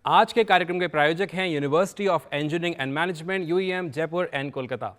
आज के कार्यक्रम के प्रायोजक हैं university of engineering and management, UEM, Jaipur and Kolkata.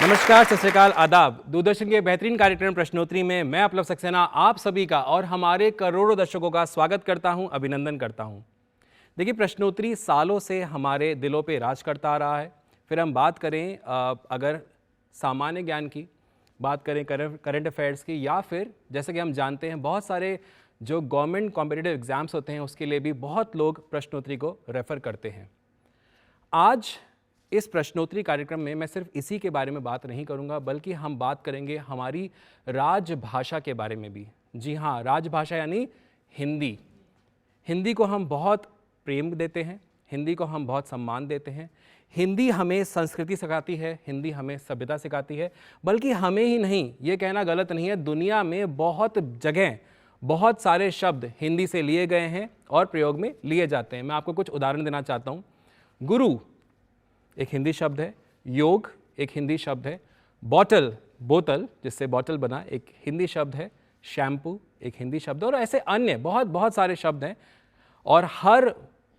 नमस्कार, सत श्री अकाल, आदाब। दूरदर्शन के बेहतरीन कार्यक्रम प्रश्नोत्तरी में मैं अपलव सक्सेना आप सभी का और हमारे करोड़ों दर्शकों का स्वागत करता हूं, अभिनंदन करता हूं। देखिए, प्रश्नोत्तरी सालों से हमारे दिलों पे राज करता आ रहा है। फिर हम बात करें अगर सामान्य ज्ञान की बात करें, करंट अफेयर्स की, या फिर जैसे कि हम जानते हैं बहुत सारे जो गवर्नमेंट कॉम्पिटिटिव एग्जाम्स होते हैं उसके लिए भी बहुत लोग प्रश्नोत्तरी को रेफ़र करते हैं। आज इस प्रश्नोत्तरी कार्यक्रम में मैं सिर्फ इसी के बारे में बात नहीं करूंगा, बल्कि हम बात करेंगे हमारी राजभाषा के बारे में भी। जी हाँ, राजभाषा यानी हिंदी। हिंदी को हम बहुत प्रेम देते हैं, हिंदी को हम बहुत सम्मान देते हैं। हिंदी हमें संस्कृति सिखाती है, हिंदी हमें सभ्यता सिखाती है। बल्कि हमें ही नहीं, ये कहना गलत नहीं है, दुनिया में बहुत जगह बहुत सारे शब्द हिंदी से लिए गए हैं और प्रयोग में लिए जाते हैं। मैं आपको कुछ उदाहरण देना चाहता हूँ। गुरु एक हिंदी शब्द है, योग एक हिंदी शब्द है, बॉटल बोतल जिससे बॉटल बना एक हिंदी शब्द है, शैम्पू एक हिंदी शब्द है, और ऐसे अन्य बहुत बहुत सारे शब्द हैं। और हर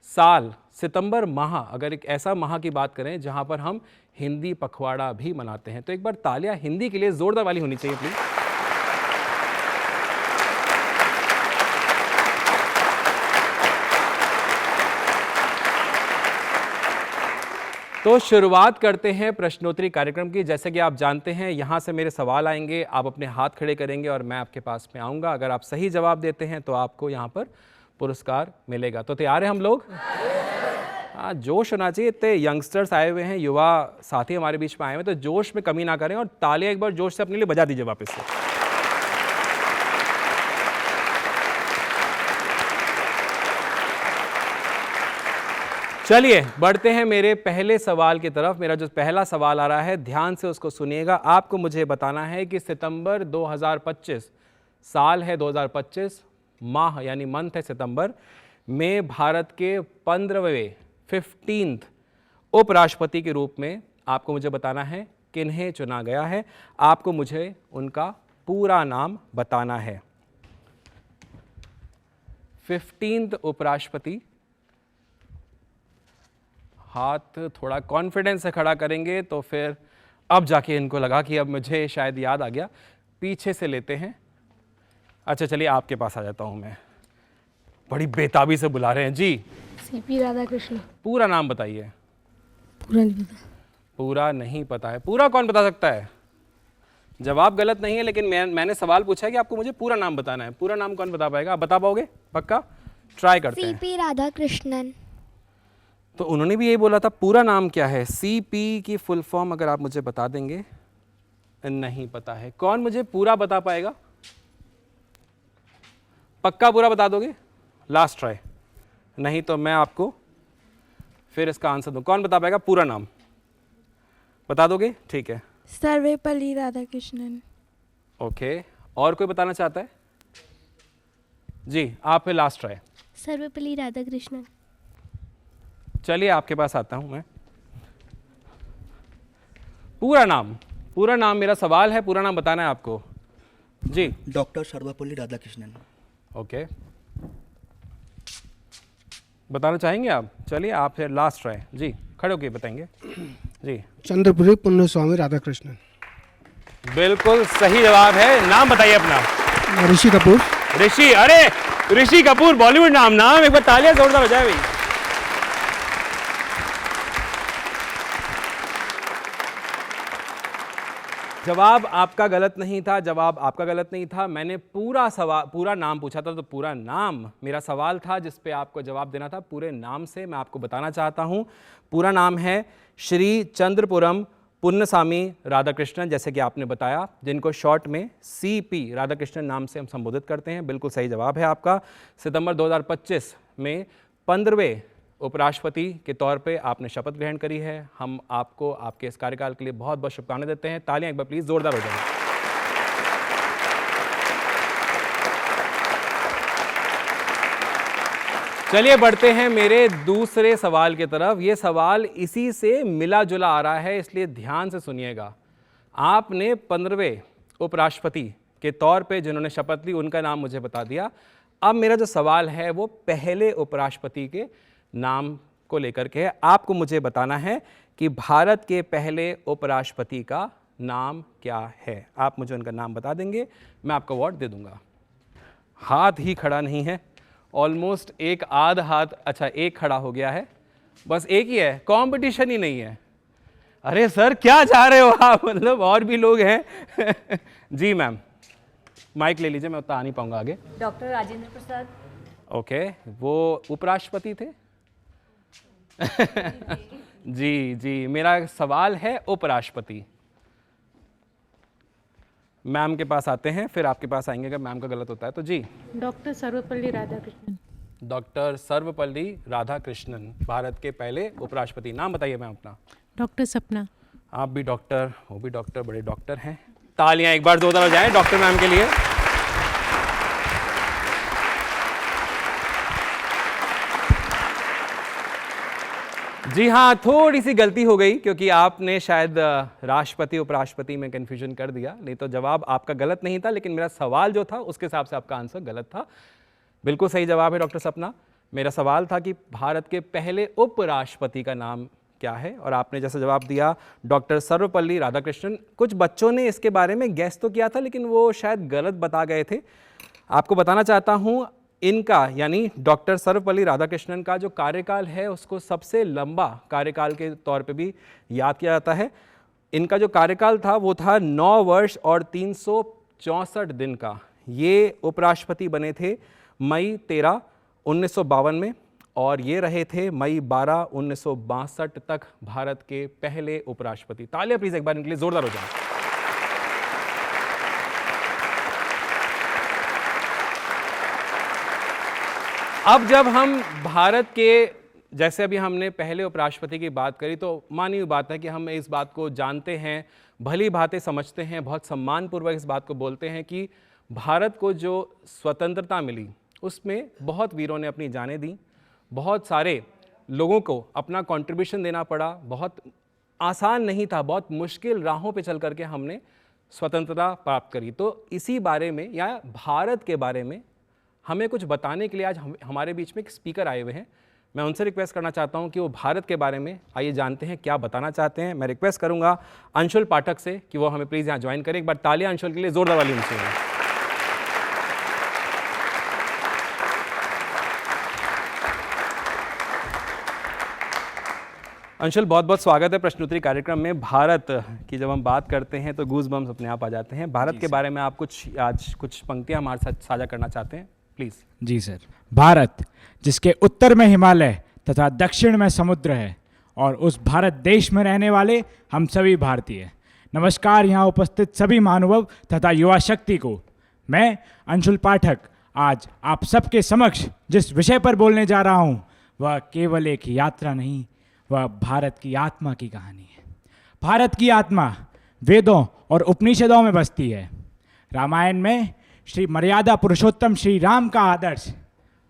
साल सितंबर माह, अगर एक ऐसा माह की बात करें जहां पर हम हिंदी पखवाड़ा भी मनाते हैं, तो एक बार तालियां हिंदी के लिए जोरदार वाली होनी चाहिए प्लीज। तो शुरुआत करते हैं प्रश्नोत्तरी कार्यक्रम की। जैसे कि आप जानते हैं, यहाँ से मेरे सवाल आएंगे, आप अपने हाथ खड़े करेंगे और मैं आपके पास में आऊँगा। अगर आप सही जवाब देते हैं तो आपको यहाँ पर पुरस्कार मिलेगा। तो तैयार हैं हम लोग? हाँ, जोश होना चाहिए। इतने यंगस्टर्स आए हुए हैं, युवा साथी हमारे बीच में आए हुए हैं, तो जोश में कमी ना करें और तालियां एक बार जोश से अपने लिए बजा दीजिए वापस से। चलिए बढ़ते हैं मेरे पहले सवाल की तरफ। मेरा जो पहला सवाल आ रहा है, ध्यान से उसको सुनिएगा। आपको मुझे बताना है कि सितंबर 2025, साल है 2025, माह यानी मंथ है सितंबर, में भारत के 15वें उपराष्ट्रपति के रूप में आपको मुझे बताना है किन्हें चुना गया है। आपको मुझे उनका पूरा नाम बताना है। 15th उपराष्ट्रपति, हाथ थोड़ा कॉन्फिडेंस से खड़ा करेंगे तो फिर अब जाके इनको लगा कि अब मुझे शायद याद आ गया। पीछे से लेते हैं। अच्छा चलिए, आपके पास आ जाता हूं मैं। बड़ी बेताबी से बुला रहे हैं जी। सीपी राधाकृष्णन। पूरा नाम बताइए। पूरा नहीं पता। पूरा नहीं पता है? पूरा कौन बता सकता है? जवाब गलत नहीं है, लेकिन मैंने सवाल पूछा है कि आपको मुझे पूरा नाम बताना है। पूरा नाम कौन बता पाएगा? आप बता पाओगे? पक्का ट्राई करते हैं। सीपी राधाकृष्णन। तो उन्होंने भी यही बोला था। पूरा नाम क्या है? सीपी की फुल फॉर्म अगर आप मुझे बता देंगे। नहीं पता है। कौन मुझे पूरा बता पाएगा? पक्का पूरा बता दोगे? Last try. नहीं तो मैं आपको फिर इसका आंसर दूं। कौन बता पाएगा पूरा नाम? बता दोगे? ठीक है। सर्वेपल्ली राधाकृष्णन। ओके, और कोई बताना चाहता है? जी, आप फिर लास्ट ट्राई। सर्वेपल्ली राधाकृष्णन। चलिए आपके पास आता हूं मैं। पूरा नाम मेरा सवाल है, पूरा नाम बताना है आपको। जी, डॉक्टर सर्वपल्ली राधाकृष्णन। ओके, बताना चाहेंगे आप? चलिए आप फिर लास्ट ट्राई। जी, खड़े होके बताएंगे। जी, चंद्रपुरी पुण्यस्वामी राधाकृष्णन। बिल्कुल सही जवाब है। नाम बताइए अपना। ऋषि कपूर। ऋषि, अरे ऋषि कपूर बॉलीवुड नाम। एक बार तालियां जोरदार बजाए भाई। जवाब आपका गलत नहीं था। मैंने पूरा नाम पूछा था, तो पूरा नाम मेरा सवाल था जिस पे आपको जवाब देना था पूरे नाम से। मैं आपको बताना चाहता हूं, पूरा नाम है श्री चंद्रपुरम पुण्यस्वामी राधाकृष्णन, जैसे कि आपने बताया, जिनको शॉर्ट में सीपी राधाकृष्णन नाम से हम संबोधित करते हैं। बिल्कुल सही जवाब है आपका। सितंबर 2025 में 15वें उपराष्ट्रपति के तौर पे आपने शपथ ग्रहण करी है। हम आपको आपके इस कार्यकाल के लिए बहुत बहुत शुभकामनाएं देते हैं। तालियां एक बार प्लीज जोरदार हो जाए। चलिए बढ़ते हैं मेरे दूसरे सवाल की तरफ। ये सवाल इसी से मिला जुला आ रहा है, इसलिए ध्यान से सुनिएगा। आपने 15वें उपराष्ट्रपति के तौर पे जिन्होंने शपथ ली उनका नाम मुझे बता दिया। अब मेरा जो सवाल है वो पहले उपराष्ट्रपति के नाम को लेकर के है। आपको मुझे बताना है कि भारत के पहले उपराष्ट्रपति का नाम क्या है। आप मुझे उनका नाम बता देंगे, मैं आपको अवार्ड दे दूंगा। हाथ ही खड़ा नहीं है, ऑलमोस्ट एक आध हाथ, अच्छा एक खड़ा हो गया है, बस एक ही है, कंपटीशन ही नहीं है। अरे सर क्या चाह रहे हो आप, मतलब और भी लोग हैं। जी मैम, माइक ले लीजिए, मैं उतना आ नहीं पाऊंगा आगे। डॉक्टर राजेंद्र प्रसाद। ओके, वो उपराष्ट्रपति थे। जी जी, मेरा सवाल है उपराष्ट्रपति। मैम के पास आते हैं, फिर आपके पास आएंगे अगर मैम का गलत होता है तो। जी, डॉक्टर सर्वपल्ली राधाकृष्णन। डॉक्टर सर्वपल्ली राधाकृष्णन, भारत के पहले उपराष्ट्रपति। नाम बताइए मैम अपना। डॉक्टर सपना। आप भी डॉक्टर, वो भी डॉक्टर, बड़े डॉक्टर हैं। तालियां एक बार जोरदार हो जाए डॉक्टर मैम के लिए। जी हाँ, थोड़ी सी गलती हो गई क्योंकि आपने शायद राष्ट्रपति उपराष्ट्रपति में कंफ्यूजन कर दिया, नहीं तो जवाब आपका गलत नहीं था, लेकिन मेरा सवाल जो था उसके हिसाब से आपका आंसर गलत था। बिल्कुल सही जवाब है डॉक्टर सपना। मेरा सवाल था कि भारत के पहले उपराष्ट्रपति का नाम क्या है, और आपने जैसा जवाब दिया डॉक्टर सर्वपल्ली राधाकृष्णन। कुछ बच्चों ने इसके बारे में गैस तो किया था, लेकिन वो शायद गलत बता गए थे। आपको बताना चाहता हूँ, इनका यानी डॉक्टर सर्वपल्ली राधाकृष्णन का जो कार्यकाल है उसको सबसे लंबा कार्यकाल के तौर पे भी याद किया जाता है। इनका जो कार्यकाल था वो था 9 वर्ष और 364 दिन का। ये उपराष्ट्रपति बने थे मई 13, 1952 में, और ये रहे थे मई 12, 1962 तक भारत के पहले उपराष्ट्रपति। तालियां प्लीज एक बार इनके लिए जोरदार हो जाए। अब जब हम भारत के, जैसे अभी हमने पहले उपराष्ट्रपति की बात करी, तो मानी बात है कि हम इस बात को जानते हैं, भली भांति समझते हैं, बहुत सम्मानपूर्वक इस बात को बोलते हैं कि भारत को जो स्वतंत्रता मिली उसमें बहुत वीरों ने अपनी जानें दी, बहुत सारे लोगों को अपना कंट्रीब्यूशन देना पड़ा, बहुत आसान नहीं था, बहुत मुश्किल राहों पे चल करके हमने स्वतंत्रता प्राप्त करी। तो इसी बारे में या भारत के बारे में हमें कुछ बताने के लिए आज हमारे बीच में एक स्पीकर आए हुए हैं। मैं उनसे रिक्वेस्ट करना चाहता हूं कि वो भारत के बारे में आइए जानते हैं क्या बताना चाहते हैं। मैं रिक्वेस्ट करूंगा अंशुल पाठक से कि वो हमें प्लीज़ यहाँ ज्वाइन करें। एक बार तालियां अंशुल के लिए जोरदार वाली उनसे। अंशुल, बहुत बहुत स्वागत है प्रश्नोत्तरी कार्यक्रम में। भारत की जब हम बात करते हैं तो गूज बम्स अपने आप आ जाते हैं। भारत के बारे में आप आज कुछ पंक्तियां हमारे साथ साझा करना चाहते हैं, प्लीज। Ji sir. भारत जिसके उत्तर में हिमालय तथा दक्षिण में समुद्र है, और उस भारत देश में रहने वाले हम सभी भारतीय। नमस्कार यहाँ उपस्थित सभी महानुभाव तथा युवा शक्ति को। मैं अंशुल पाठक आज आप सबके समक्ष जिस विषय पर बोलने जा रहा हूँ वह केवल एक यात्रा नहीं, वह भारत की आत्मा की कहानी है। भारत की आत्मा वेदों और उपनिषदों में बसती है। रामायण में श्री मर्यादा पुरुषोत्तम श्री राम का आदर्श,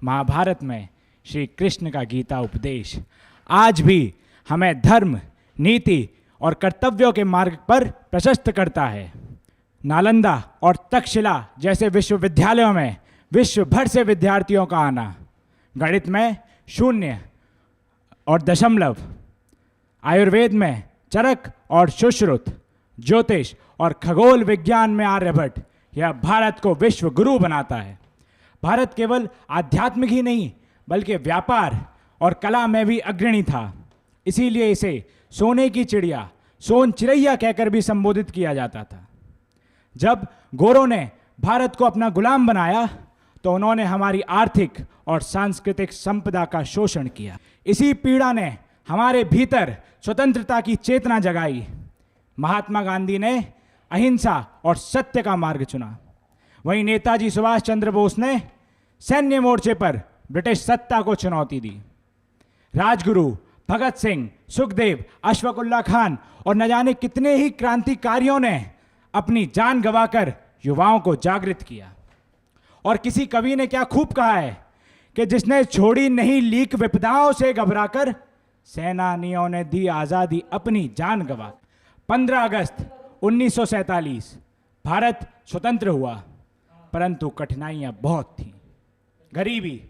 महाभारत में श्री कृष्ण का गीता उपदेश आज भी हमें धर्म, नीति और कर्तव्यों के मार्ग पर प्रशस्त करता है। नालंदा और तक्षशिला जैसे विश्वविद्यालयों में विश्व भर से विद्यार्थियों का आना, गणित में 0 और दशमलव, आयुर्वेद में चरक और सुश्रुत, ज्योतिष और खगोल विज्ञान में आर्यभट्ट, यह भारत को विश्व गुरु बनाता है। भारत केवल आध्यात्मिक ही नहीं बल्कि व्यापार और कला में भी अग्रणी था। इसीलिए इसे सोने की चिड़िया, सोन चिड़ैया कहकर भी संबोधित किया जाता था। जब गोरों ने भारत को अपना गुलाम बनाया तो उन्होंने हमारी आर्थिक और सांस्कृतिक संपदा का शोषण किया। इसी पीड़ा ने हमारे भीतर स्वतंत्रता की चेतना जगाई। महात्मा गांधी ने अहिंसा और सत्य का मार्ग चुना। वहीं नेताजी सुभाष चंद्र बोस ने सैन्य मोर्चे पर ब्रिटिश सत्ता को चुनौती दी। राजगुरु, भगत सिंह, सुखदेव, अशफाकुल्ला खान और न जाने कितने ही क्रांतिकारियों ने अपनी जान गंवाकर युवाओं को जागृत किया। और किसी कवि ने क्या खूब कहा है कि जिसने छोड़ी नहीं लीक विपदाओं से घबराकर, सेनानियों ने दी आजादी अपनी जान गंवा। 15 अगस्त 1947 भारत स्वतंत्र हुआ, परंतु कठिनाइयां बहुत थीं। गरीबी,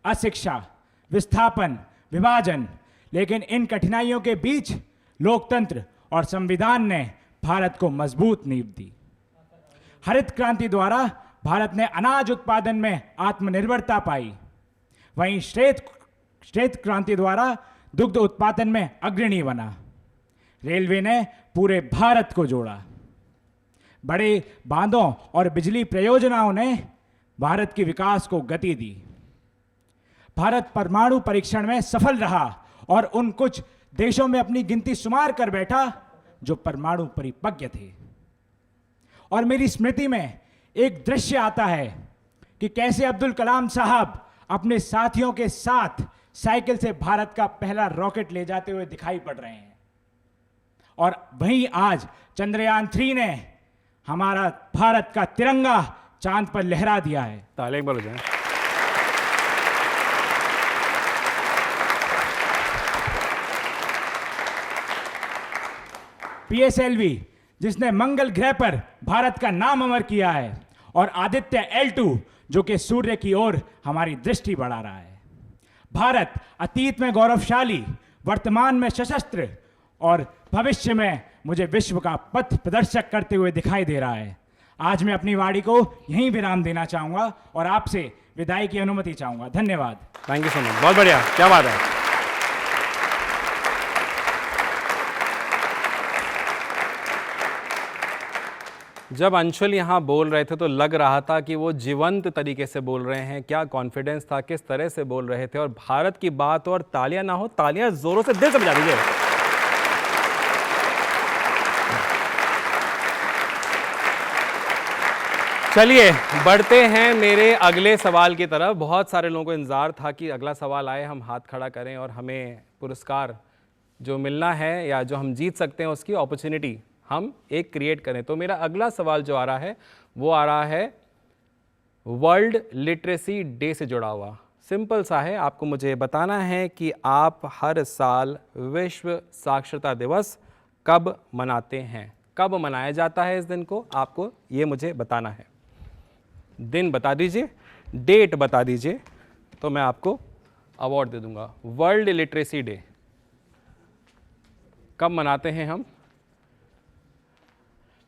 अशिक्षा, विस्थापन, विभाजन, लेकिन इन कठिनाइयों के बीच लोकतंत्र और संविधान ने भारत को मजबूत नींव दी। हरित क्रांति द्वारा भारत ने अनाज उत्पादन में आत्मनिर्भरता पाई, वहीं श्वेत क्रांति द्वारा दुग्ध उत्पादन में अग्रणी बना। रेलवे ने पूरे भारत को जोड़ा। बड़े बांधों और बिजली परियोजनाओं ने भारत के विकास को गति दी। भारत परमाणु परीक्षण में सफल रहा और उन कुछ देशों में अपनी गिनती शुमार कर बैठा जो परमाणु परिपक्व थे। और मेरी स्मृति में एक दृश्य आता है कि कैसे अब्दुल कलाम साहब अपने साथियों के साथ साइकिल से भारत का पहला रॉकेट ले जाते हुए दिखाई पड़ रहे हैं। और वहीं आज चंद्रयान 3 ने हमारा भारत का तिरंगा चांद पर लहरा दिया है। ताली एक बार हो जाए। PSLV जिसने मंगल ग्रह पर भारत का नाम अमर किया है, और आदित्य L2 जो कि सूर्य की ओर हमारी दृष्टि बढ़ा रहा है। भारत अतीत में गौरवशाली, वर्तमान में सशस्त्र और भविष्य में मुझे विश्व का पथ प्रदर्शक करते हुए दिखाई दे रहा है। आज मैं अपनी वाणी को यहीं विराम देना चाहूंगा और आपसे विदाई की अनुमति चाहूंगा। धन्यवाद। थैंक यू सो मच, बहुत बढ़िया, क्या बात है। जब अंशुल यहाँ बोल रहे थे तो लग रहा था कि वो जीवंत तरीके से बोल रहे हैं, क्या कॉन्फिडेंस था, किस तरह से बोल रहे थे। और भारत की बात और तालियां ना हो, तालियां जोरों से दिल से बजा दीजिए। चलिए बढ़ते हैं मेरे अगले सवाल की तरफ। बहुत सारे लोगों को इंतजार था कि अगला सवाल आए, हम हाथ खड़ा करें और हमें पुरस्कार जो मिलना है या जो हम जीत सकते हैं उसकी अपॉर्चुनिटी हम एक क्रिएट करें। तो मेरा अगला सवाल जो आ रहा है वो आ रहा है वर्ल्ड लिटरेसी डे से जुड़ा हुआ। सिंपल सा है, आपको मुझे बताना है कि आप हर साल विश्व साक्षरता दिवस कब मनाते हैं, कब मनाया जाता है इस दिन को, आपको ये मुझे बताना है। दिन बता दीजिए, डेट बता दीजिए, तो मैं आपको अवार्ड दे दूंगा। वर्ल्ड लिटरेसी डे कब मनाते हैं हम?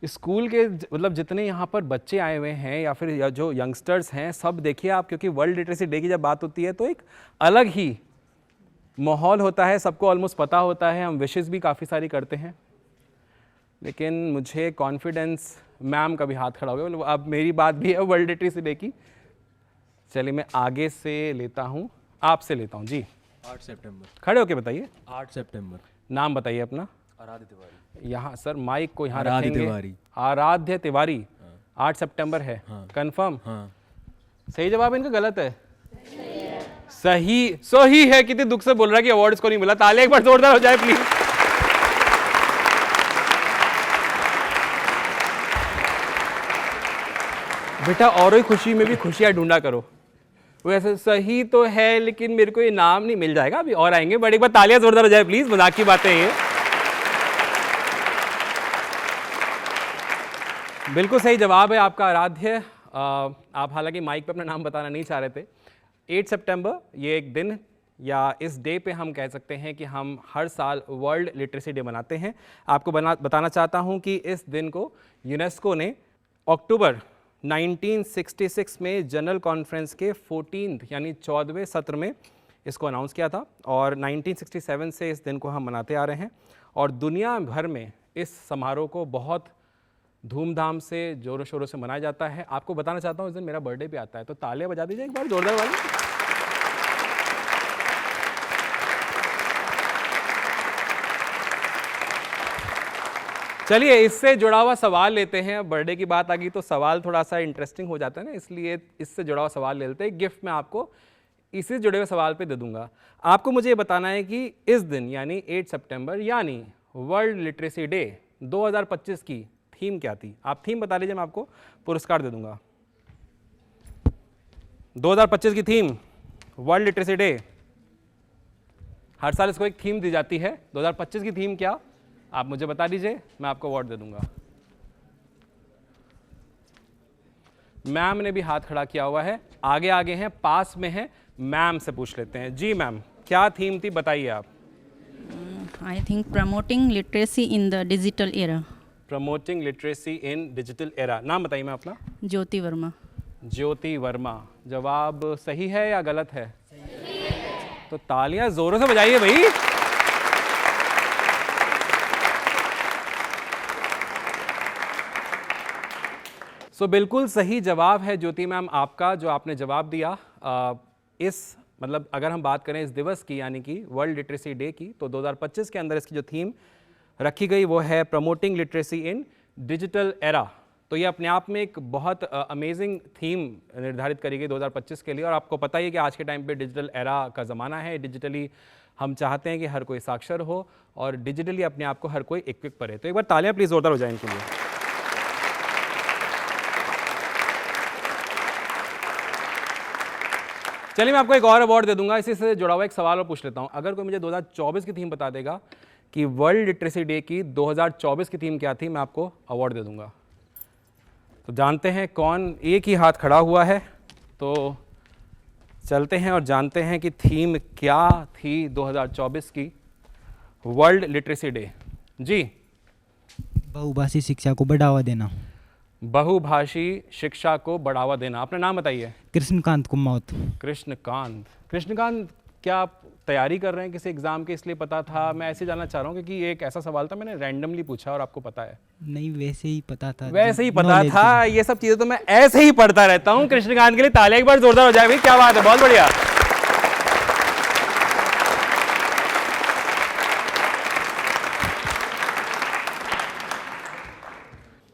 स्कूल के मतलब जितने यहाँ पर बच्चे आए हुए हैं या फिर जो यंगस्टर्स हैं, सब देखिए आप, क्योंकि वर्ल्ड लिटरेसी डे की जब बात होती है तो एक अलग ही माहौल होता है, सबको ऑलमोस्ट पता होता है, हम विशेस भी काफ़ी सारी करते हैं। लेकिन मुझे कॉन्फिडेंस, मैम का भी हाथ खड़ा हो गया, मतलब अब मेरी बात भी है वर्ल्ड लिटरेसी डे की। चलिए मैं आगे से लेता हूँ, आपसे लेता हूँ जी। 8 सितंबर। खड़े होके बताइए। 8 सितंबर। नाम बताइए अपना। आराध्य तिवारी। यहाँ सर माइक को यहाँ आराध्य रखेंगे। तिवारी। आराध्य तिवारी। 8 सितंबर है। कंफर्म? हाँ। सही जवाब इनका गलत है? सही है। कितने दुख से बोल रहा है कि अवार्ड इसको नहीं मिला। ताली एक बार जोरदार हो जाए प्लीज। बेटा और ही खुशी में भी खुशियां ढूंढा करो। वैसे सही तो है लेकिन मेरे को ये नाम नहीं मिल जाएगा, अभी और आएंगे, बट एक बार तालियां जोरदार हो जाए प्लीज। मजाक की बातें ये। बिल्कुल सही जवाब है आपका आराध्य। आप हालांकि माइक पे अपना नाम बताना नहीं चाह रहे थे। 8 सितंबर ये एक दिन या इस डे पे हम कह सकते हैं कि हम हर साल वर्ल्ड लिटरेसी डे मनाते हैं। आपको बताना चाहता हूं कि इस दिन को यूनेस्को ने अक्टूबर 1966 में जनरल कॉन्फ्रेंस के 14th यानी 14वें सत्र में इसको अनाउंस किया था, और 1967 से इस दिन को हम मनाते आ रहे हैं। और दुनिया भर में इस समारोह को बहुत धूमधाम से जोरों शोरों से मनाया जाता है। आपको बताना चाहता हूँ इस दिन मेरा बर्थडे भी आता है, तो तालियां बजा दीजिए एक बार जोरदार वाली। चलिए इससे जुड़ा हुआ सवाल लेते हैं। बर्थडे की बात आ गई तो सवाल थोड़ा सा इंटरेस्टिंग हो जाता है ना, इसलिए इससे जुड़ा हुआ सवाल ले लेते हैं। गिफ्ट में आपको इसी जुड़े हुए सवाल पे दे दूंगा। आपको मुझे ये बताना है कि इस दिन यानी 8 सितंबर यानी वर्ल्ड लिटरेसी डे 2025 की थीम क्या थी। आप थीम बता लीजिए, मैं आपको पुरस्कार दे दूंगा। 2025 की थीम वर्ल्ड लिटरेसी डे, हर साल इसको एक थीम दी जाती है। 2025 की थीम क्या, आप मुझे बता दीजिए, मैं आपको अवार्ड दे दूंगा। मैम ने भी हाथ खड़ा किया हुआ है, आगे आगे हैं, पास में हैं, मैम से पूछ लेते हैं। जी मैम, क्या थीम थी, बताइए आप। I think promoting literacy in the digital era. Promoting literacy in digital era. नाम बताइए मैं अपना। ज्योति वर्मा। ज्योति वर्मा। जवाब सही है या गलत है? तो तालियां जोरों से बजाइए भाई। बिल्कुल सही जवाब है ज्योति मैम आपका, जो आपने जवाब दिया। इस मतलब अगर हम बात करें इस दिवस की यानी कि वर्ल्ड लिटरेसी डे की, तो 2025 के अंदर इसकी जो थीम रखी गई वो है प्रमोटिंग लिटरेसी इन डिजिटल एरा। तो ये अपने आप में एक बहुत अमेजिंग थीम निर्धारित करी गई 2025 के लिए। और आपको पता ही है कि आज के टाइम पे डिजिटल एरा का ज़माना है। डिजिटली हम चाहते हैं कि हर कोई साक्षर हो और डिजिटली अपने आप को हर कोई इक्विप करे। तो एक बार तालियां प्लीज़ जोरदार हो जाए इनके लिए। चलिए मैं आपको एक और अवार्ड दे दूंगा। इसी से जुड़ा हुआ एक सवाल और पूछ लेता हूं। अगर कोई मुझे 2024 की थीम बता देगा कि वर्ल्ड लिटरेसी डे की 2024 की थीम क्या थी, मैं आपको अवार्ड दे दूंगा। तो जानते हैं कौन, एक ही हाथ खड़ा हुआ है, तो चलते हैं और जानते हैं कि थीम क्या थी 2024 की वर्ल्ड लिटरेसी डे। जी, बहुभाषी शिक्षा को बढ़ावा देना। बहुभाषी शिक्षा को बढ़ावा देना। अपना नाम बताइए। कृष्णकांत कुमावत। कृष्णकांत। कृष्णकांत, क्या आप तैयारी कर रहे हैं किसी एग्जाम के, इसलिए पता था? मैं ऐसे जानना चाह रहा हूँ क्योंकि एक ऐसा सवाल था, मैंने रैंडमली पूछा और आपको पता है। नहीं, वैसे ही पता था। वैसे ही पता था। ये सब चीजें तो मैं ऐसे ही पढ़ता रहता हूँ। कृष्णकांत के लिए तालियां एक बार जोरदार हो जाए भाई, क्या बात है, बहुत बढ़िया।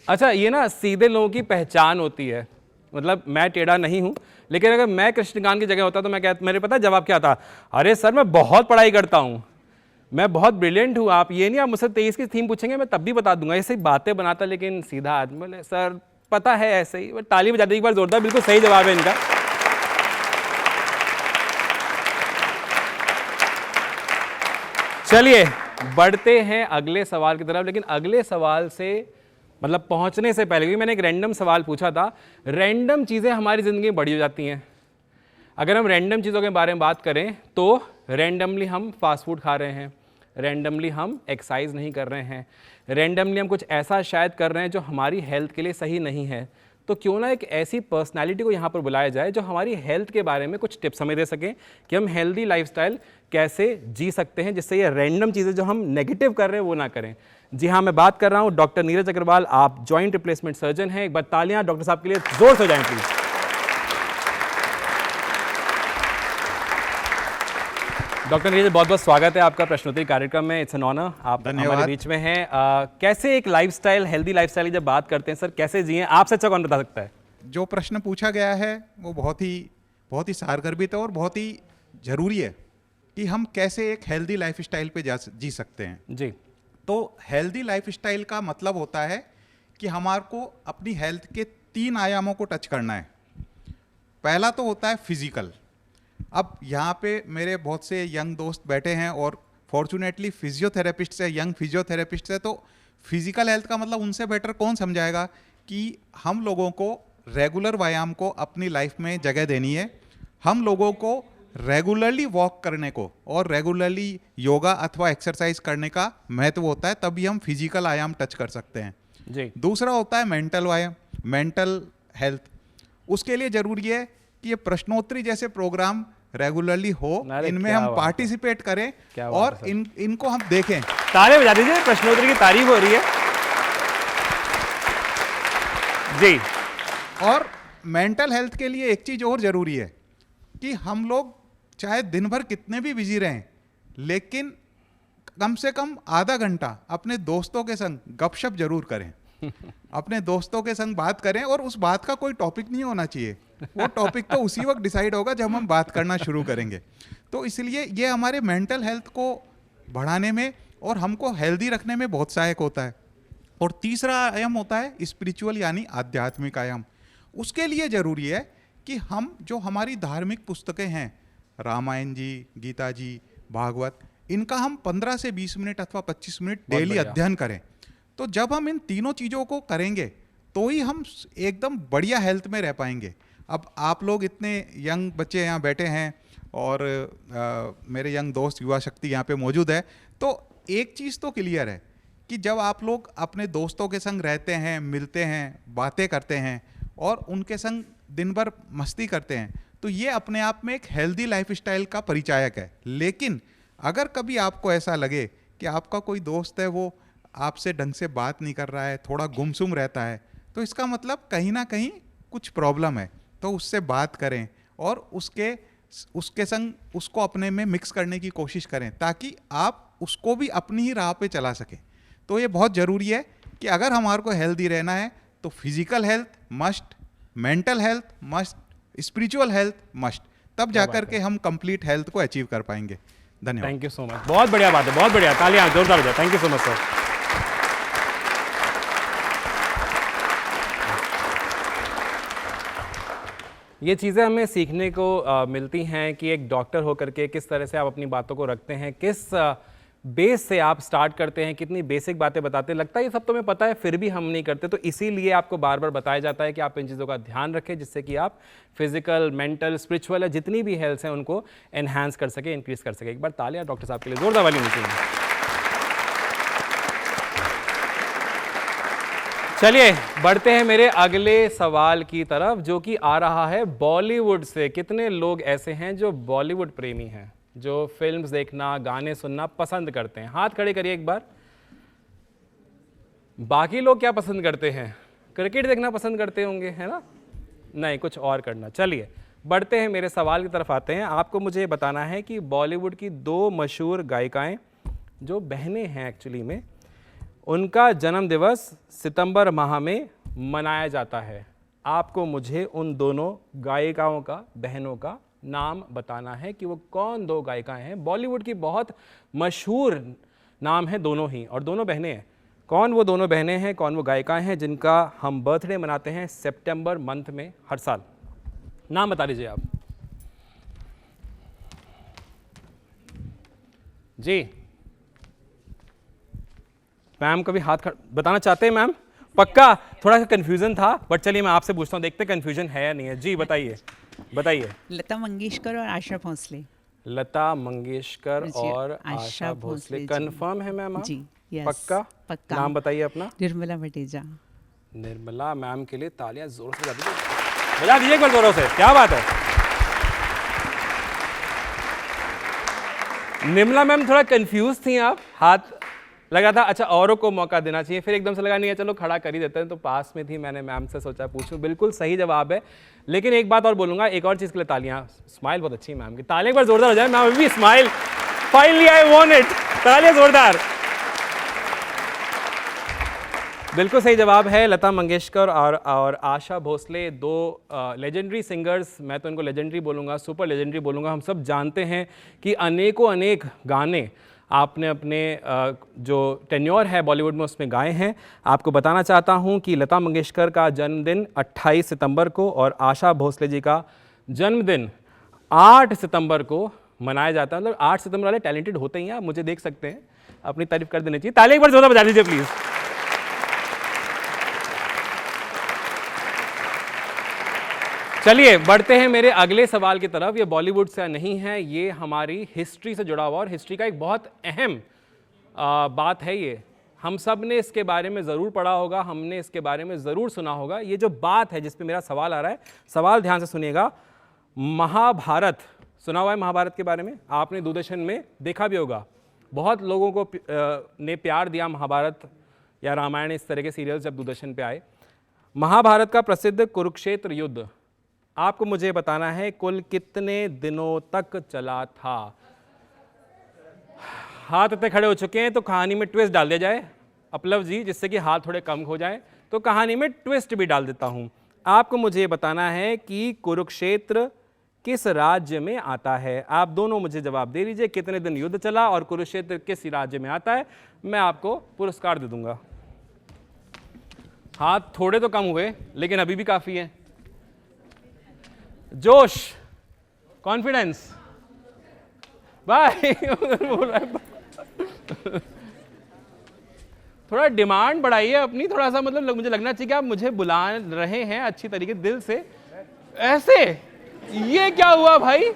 अच्छा, ये ना सीधे लोगों की पहचान होती है। मतलब मैं टेढ़ा नहीं हूं, लेकिन अगर मैं कृष्णकांत की जगह होता तो मैं मेरे पता है जवाब क्या था? अरे सर, मैं बहुत पढ़ाई करता हूं, मैं बहुत ब्रिलियंट हूं। आप ये नहीं, आप मुझसे 23 की थीम पूछेंगे मैं तब भी बता दूंगा। ऐसे ही बातें बनाता, लेकिन सीधा आदमी बोले सर पता है ऐसे ही। ताली बजा दी एक बार जोरदार, बिल्कुल सही जवाब है इनका। चलिए बढ़ते हैं अगले सवाल की तरफ। लेकिन अगले सवाल से मतलब पहुंचने से पहले, क्योंकि मैंने एक रैंडम सवाल पूछा था। रैंडम चीज़ें हमारी ज़िंदगी में बड़ी हो जाती हैं। अगर हम रैंडम चीज़ों के बारे में बात करें तो रैंडमली हम फास्ट फूड खा रहे हैं, रैंडमली हम एक्सरसाइज नहीं कर रहे हैं, रैंडमली हम कुछ ऐसा शायद कर रहे हैं जो हमारी हेल्थ के लिए सही नहीं है। तो क्यों ना एक ऐसी पर्सनालिटी को यहाँ पर बुलाया जाए जो हमारी हेल्थ के बारे में कुछ टिप्स हमें दे सकें कि हम हेल्दी लाइफस्टाइल कैसे जी सकते हैं, जिससे ये रैंडम चीज़ें जो हम नेगेटिव कर रहे हैं वो ना करें। जी हाँ, मैं बात कर रहा हूँ डॉक्टर नीरज अग्रवाल। आप जॉइंट रिप्लेसमेंट सर्जन हैं। एक बार तालियां डॉक्टर साहब के लिए जोर से हो जाएं प्लीज। डॉक्टर नीरज, बहुत बहुत स्वागत है आपका प्रश्नोत्तरी कार्यक्रम में। इट्स एन ऑनर, आप हमारे बीच में हैं। कैसे एक लाइफस्टाइल, हेल्दी लाइफस्टाइल की जब बात करते हैं सर, कैसे जिए, आपसे अच्छा कौन बता सकता है? जो प्रश्न पूछा गया है वो बहुत ही सारगर्भित है और बहुत ही जरूरी है कि हम कैसे एक हेल्दी लाइफस्टाइल पे जी सकते हैं। जी, तो हेल्दी लाइफस्टाइल का मतलब होता है कि हमारे को अपनी हेल्थ के 3 आयामों को टच करना है। पहला तो होता है फिजिकल। अब यहाँ पे मेरे बहुत से यंग दोस्त बैठे हैं और फॉर्चुनेटली फिजियोथेरेपिस्ट है, यंग फिजियोथेरेपिस्ट है। तो फिजिकल हेल्थ का मतलब उनसे बेटर कौन समझाएगा कि हम लोगों को रेगुलर व्यायाम को अपनी लाइफ में जगह देनी है। हम लोगों को रेगुलरली वॉक करने को और रेगुलरली योगा अथवा एक्सरसाइज करने का महत्व होता है, तभी हम फिजिकल आयाम टच कर सकते हैं। जी। दूसरा होता है मेंटल व्यायाम, मेंटल हेल्थ। उसके लिए जरूरी है कि ये प्रश्नोत्तरी जैसे प्रोग्राम रेगुलरली हो, इनमें हम पार्टिसिपेट करें और इनको हम देखें। तालियां बजा दीजिए, प्रश्नोत्तरी की तारीफ हो रही है। जी। और मेंटल हेल्थ के लिए एक चीज और जरूरी है कि हम लोग चाहे दिन भर कितने भी बिजी रहें, लेकिन कम से कम आधा घंटा अपने दोस्तों के संग गपशप जरूर करें। अपने दोस्तों के संग बात करें और उस बात का कोई टॉपिक नहीं होना चाहिए। वो टॉपिक तो उसी वक्त डिसाइड होगा जब हम बात करना शुरू करेंगे। तो इसलिए ये हमारे मेंटल हेल्थ को बढ़ाने में और हमको हेल्दी रखने में बहुत सहायक होता है। और तीसरा आयाम होता है स्पिरिचुअल यानी आध्यात्मिक आयाम। उसके लिए ज़रूरी है कि हम जो हमारी धार्मिक पुस्तकें हैं, रामायण जी, गीता जी, भागवत, इनका हम 15 से 20 मिनट अथवा 25 मिनट डेली अध्ययन करें। तो जब हम इन तीनों चीज़ों को करेंगे तो ही हम एकदम बढ़िया हेल्थ में रह पाएंगे। अब आप लोग इतने यंग बच्चे यहाँ बैठे हैं और मेरे यंग दोस्त युवा शक्ति यहाँ पे मौजूद है, तो एक चीज़ तो क्लियर है कि जब आप लोग अपने दोस्तों के संग रहते हैं, मिलते हैं, बातें करते हैं और उनके संग दिन भर मस्ती करते हैं, तो ये अपने आप में एक हेल्दी लाइफस्टाइल का परिचायक है। लेकिन अगर कभी आपको ऐसा लगे कि आपका कोई दोस्त है वो आपसे ढंग से बात नहीं कर रहा है, थोड़ा गुमसुम रहता है, तो इसका मतलब कहीं ना कहीं कुछ प्रॉब्लम है। तो उससे बात करें और उसके संग उसको अपने में मिक्स करने की कोशिश करें ताकि आप उसको भी अपनी ही राह पे चला सकें। तो ये बहुत ज़रूरी है कि अगर हमारे को हेल्दी रहना है तो physical health must, mental health must, spiritual health must, तब जाकर के हम कंप्लीट हेल्थ को अचीव कर पाएंगे। धन्यवाद। थैंक यू सो मच, बहुत बढ़िया बात है, बहुत बढ़िया, तालियां जोरदार हो जाए। Thank you so much sir. ये चीज़ें हमें सीखने को मिलती हैं कि एक डॉक्टर होकर के किस तरह से आप अपनी बातों को रखते हैं, किस बेस से आप स्टार्ट करते हैं, कितनी बेसिक बातें बताते हैं। लगता है ये सब तुम्हें पता है फिर भी हम नहीं करते, तो इसीलिए आपको बार बार बताया जाता है कि आप इन चीज़ों का ध्यान रखें जिससे कि आप फिजिकल, मेंटल, स्पिरिचुअल जितनी भी हेल्थ हैं उनको एनहांस कर सके, इंक्रीज कर सके। एक बार तालियां डॉक्टर साहब के लिए जोरदार वाली नीचे। चलिए बढ़ते हैं मेरे अगले सवाल की तरफ, जो कि आ रहा है बॉलीवुड से। कितने लोग ऐसे हैं जो बॉलीवुड प्रेमी हैं, जो फिल्म्स देखना, गाने सुनना पसंद करते हैं? हाथ खड़े करिए एक बार। बाकी लोग क्या पसंद करते हैं? क्रिकेट देखना पसंद करते होंगे, है ना? नहीं, कुछ और करना। चलिए बढ़ते हैं, मेरे सवाल की तरफ आते हैं। आपको मुझे बताना है कि बॉलीवुड की 2 मशहूर गायिकाएं जो बहनें हैं एक्चुअली में, उनका जन्म दिवस सितंबर माह में मनाया जाता है। आपको मुझे उन दोनों गायिकाओं का, बहनों का नाम बताना है कि वो कौन 2 गायिकाएं हैं। बॉलीवुड की बहुत मशहूर नाम है दोनों ही, और दोनों बहनें हैं। कौन वो दोनों बहनें हैं, कौन वो गायिकाएं हैं जिनका हम बर्थडे मनाते हैं सितंबर मंथ में हर साल? नाम बता दीजिए आप जी। मैम कभी हाथ बताना चाहते हैं? मैम पक्का? थोड़ा सा कंफ्यूजन था, बट चलिए मैं आपसे पूछता हूँ, देखते कंफ्यूजन है या नहीं है। जी बताइए, बताइए। लता मंगेशकर और आशा भोसले। लता मंगेशकर और आशा भोसले, कंफर्म है मैम? जी, यस, पक्का? पक्का। नाम बताइए अपना। निर्मला भटेजा। निर्मला मैम के लिए तालियां जोर से बजा दीजिए एक बार जोरों से। क्या बात है निर्मला मैम, थोड़ा कंफ्यूज थी आप, हाथ लगा था अच्छा औरों को मौका देना चाहिए, फिर एकदम से लगा नहीं है चलो खड़ा कर ही देते हैं, तो पास में थी, मैंने मैम से सोचा पूछूं। बिल्कुल सही जवाब है। लेकिन एक बात और बोलूंगा, एक और चीज़ के लिए तालियां। स्माइल बहुत अच्छी मैम की, तालियां एक बार जोरदार हो जाए। मैम भी smile, finally I want it. तालियां जोरदार। बिल्कुल सही जवाब है लता मंगेशकर और आशा भोसले, 2 लेजेंडरी सिंगर्स। मैं तो इनको लेजेंडरी बोलूँगा, सुपर लेजेंडरी बोलूँगा। हम सब जानते हैं कि अनेकों अनेक गाने आपने अपने जो टेन्योर है बॉलीवुड में उसमें गाए हैं। आपको बताना चाहता हूं कि लता मंगेशकर का जन्मदिन 28 सितंबर को और आशा भोसले जी का जन्मदिन 8 सितंबर को मनाया जाता है। मतलब 8 सितंबर वाले टैलेंटेड होते ही हैं, आप मुझे देख सकते हैं, अपनी तारीफ कर देनी चाहिए। ताली एक बार जोरदार बजा दीजिए प्लीज़। चलिए बढ़ते हैं मेरे अगले सवाल की तरफ। ये बॉलीवुड से नहीं है, ये हमारी हिस्ट्री से जुड़ा हुआ, और हिस्ट्री का एक बहुत अहम बात है। ये हम सब ने इसके बारे में ज़रूर पढ़ा होगा, हमने इसके बारे में ज़रूर सुना होगा। ये जो बात है जिस पे मेरा सवाल आ रहा है, सवाल ध्यान से सुनिएगा। महाभारत सुना हुआ है? महाभारत के बारे में आपने दूरदर्शन में देखा भी होगा। बहुत लोगों को ने प्यार दिया महाभारत या रामायण, इस तरह के सीरियल्स जब दूरदर्शन पे आए। महाभारत का प्रसिद्ध कुरुक्षेत्र युद्ध, आपको मुझे बताना है कुल कितने दिनों तक चला था? हाथ इतने खड़े हो चुके हैं तो कहानी में ट्विस्ट डाल दिया जाए अपलव जी, जिससे कि हाथ थोड़े कम हो जाए, तो कहानी में ट्विस्ट भी डाल देता हूं। आपको मुझे ये बताना है कि कुरुक्षेत्र किस राज्य में आता है। आप दोनों मुझे जवाब दे दीजिए, कितने दिन युद्ध चला और कुरुक्षेत्र किस राज्य में आता है। मैं आपको पुरस्कार दे दूंगा। हाथ थोड़े तो कम हुए लेकिन अभी भी काफी है। जोश, कॉन्फिडेंस, बाय। थोड़ा डिमांड बढ़ाइए अपनी, थोड़ा सा मतलब मुझे लगना चाहिए कि आप मुझे बुला रहे हैं अच्छी तरीके दिल से। ऐसे ये क्या हुआ भाई?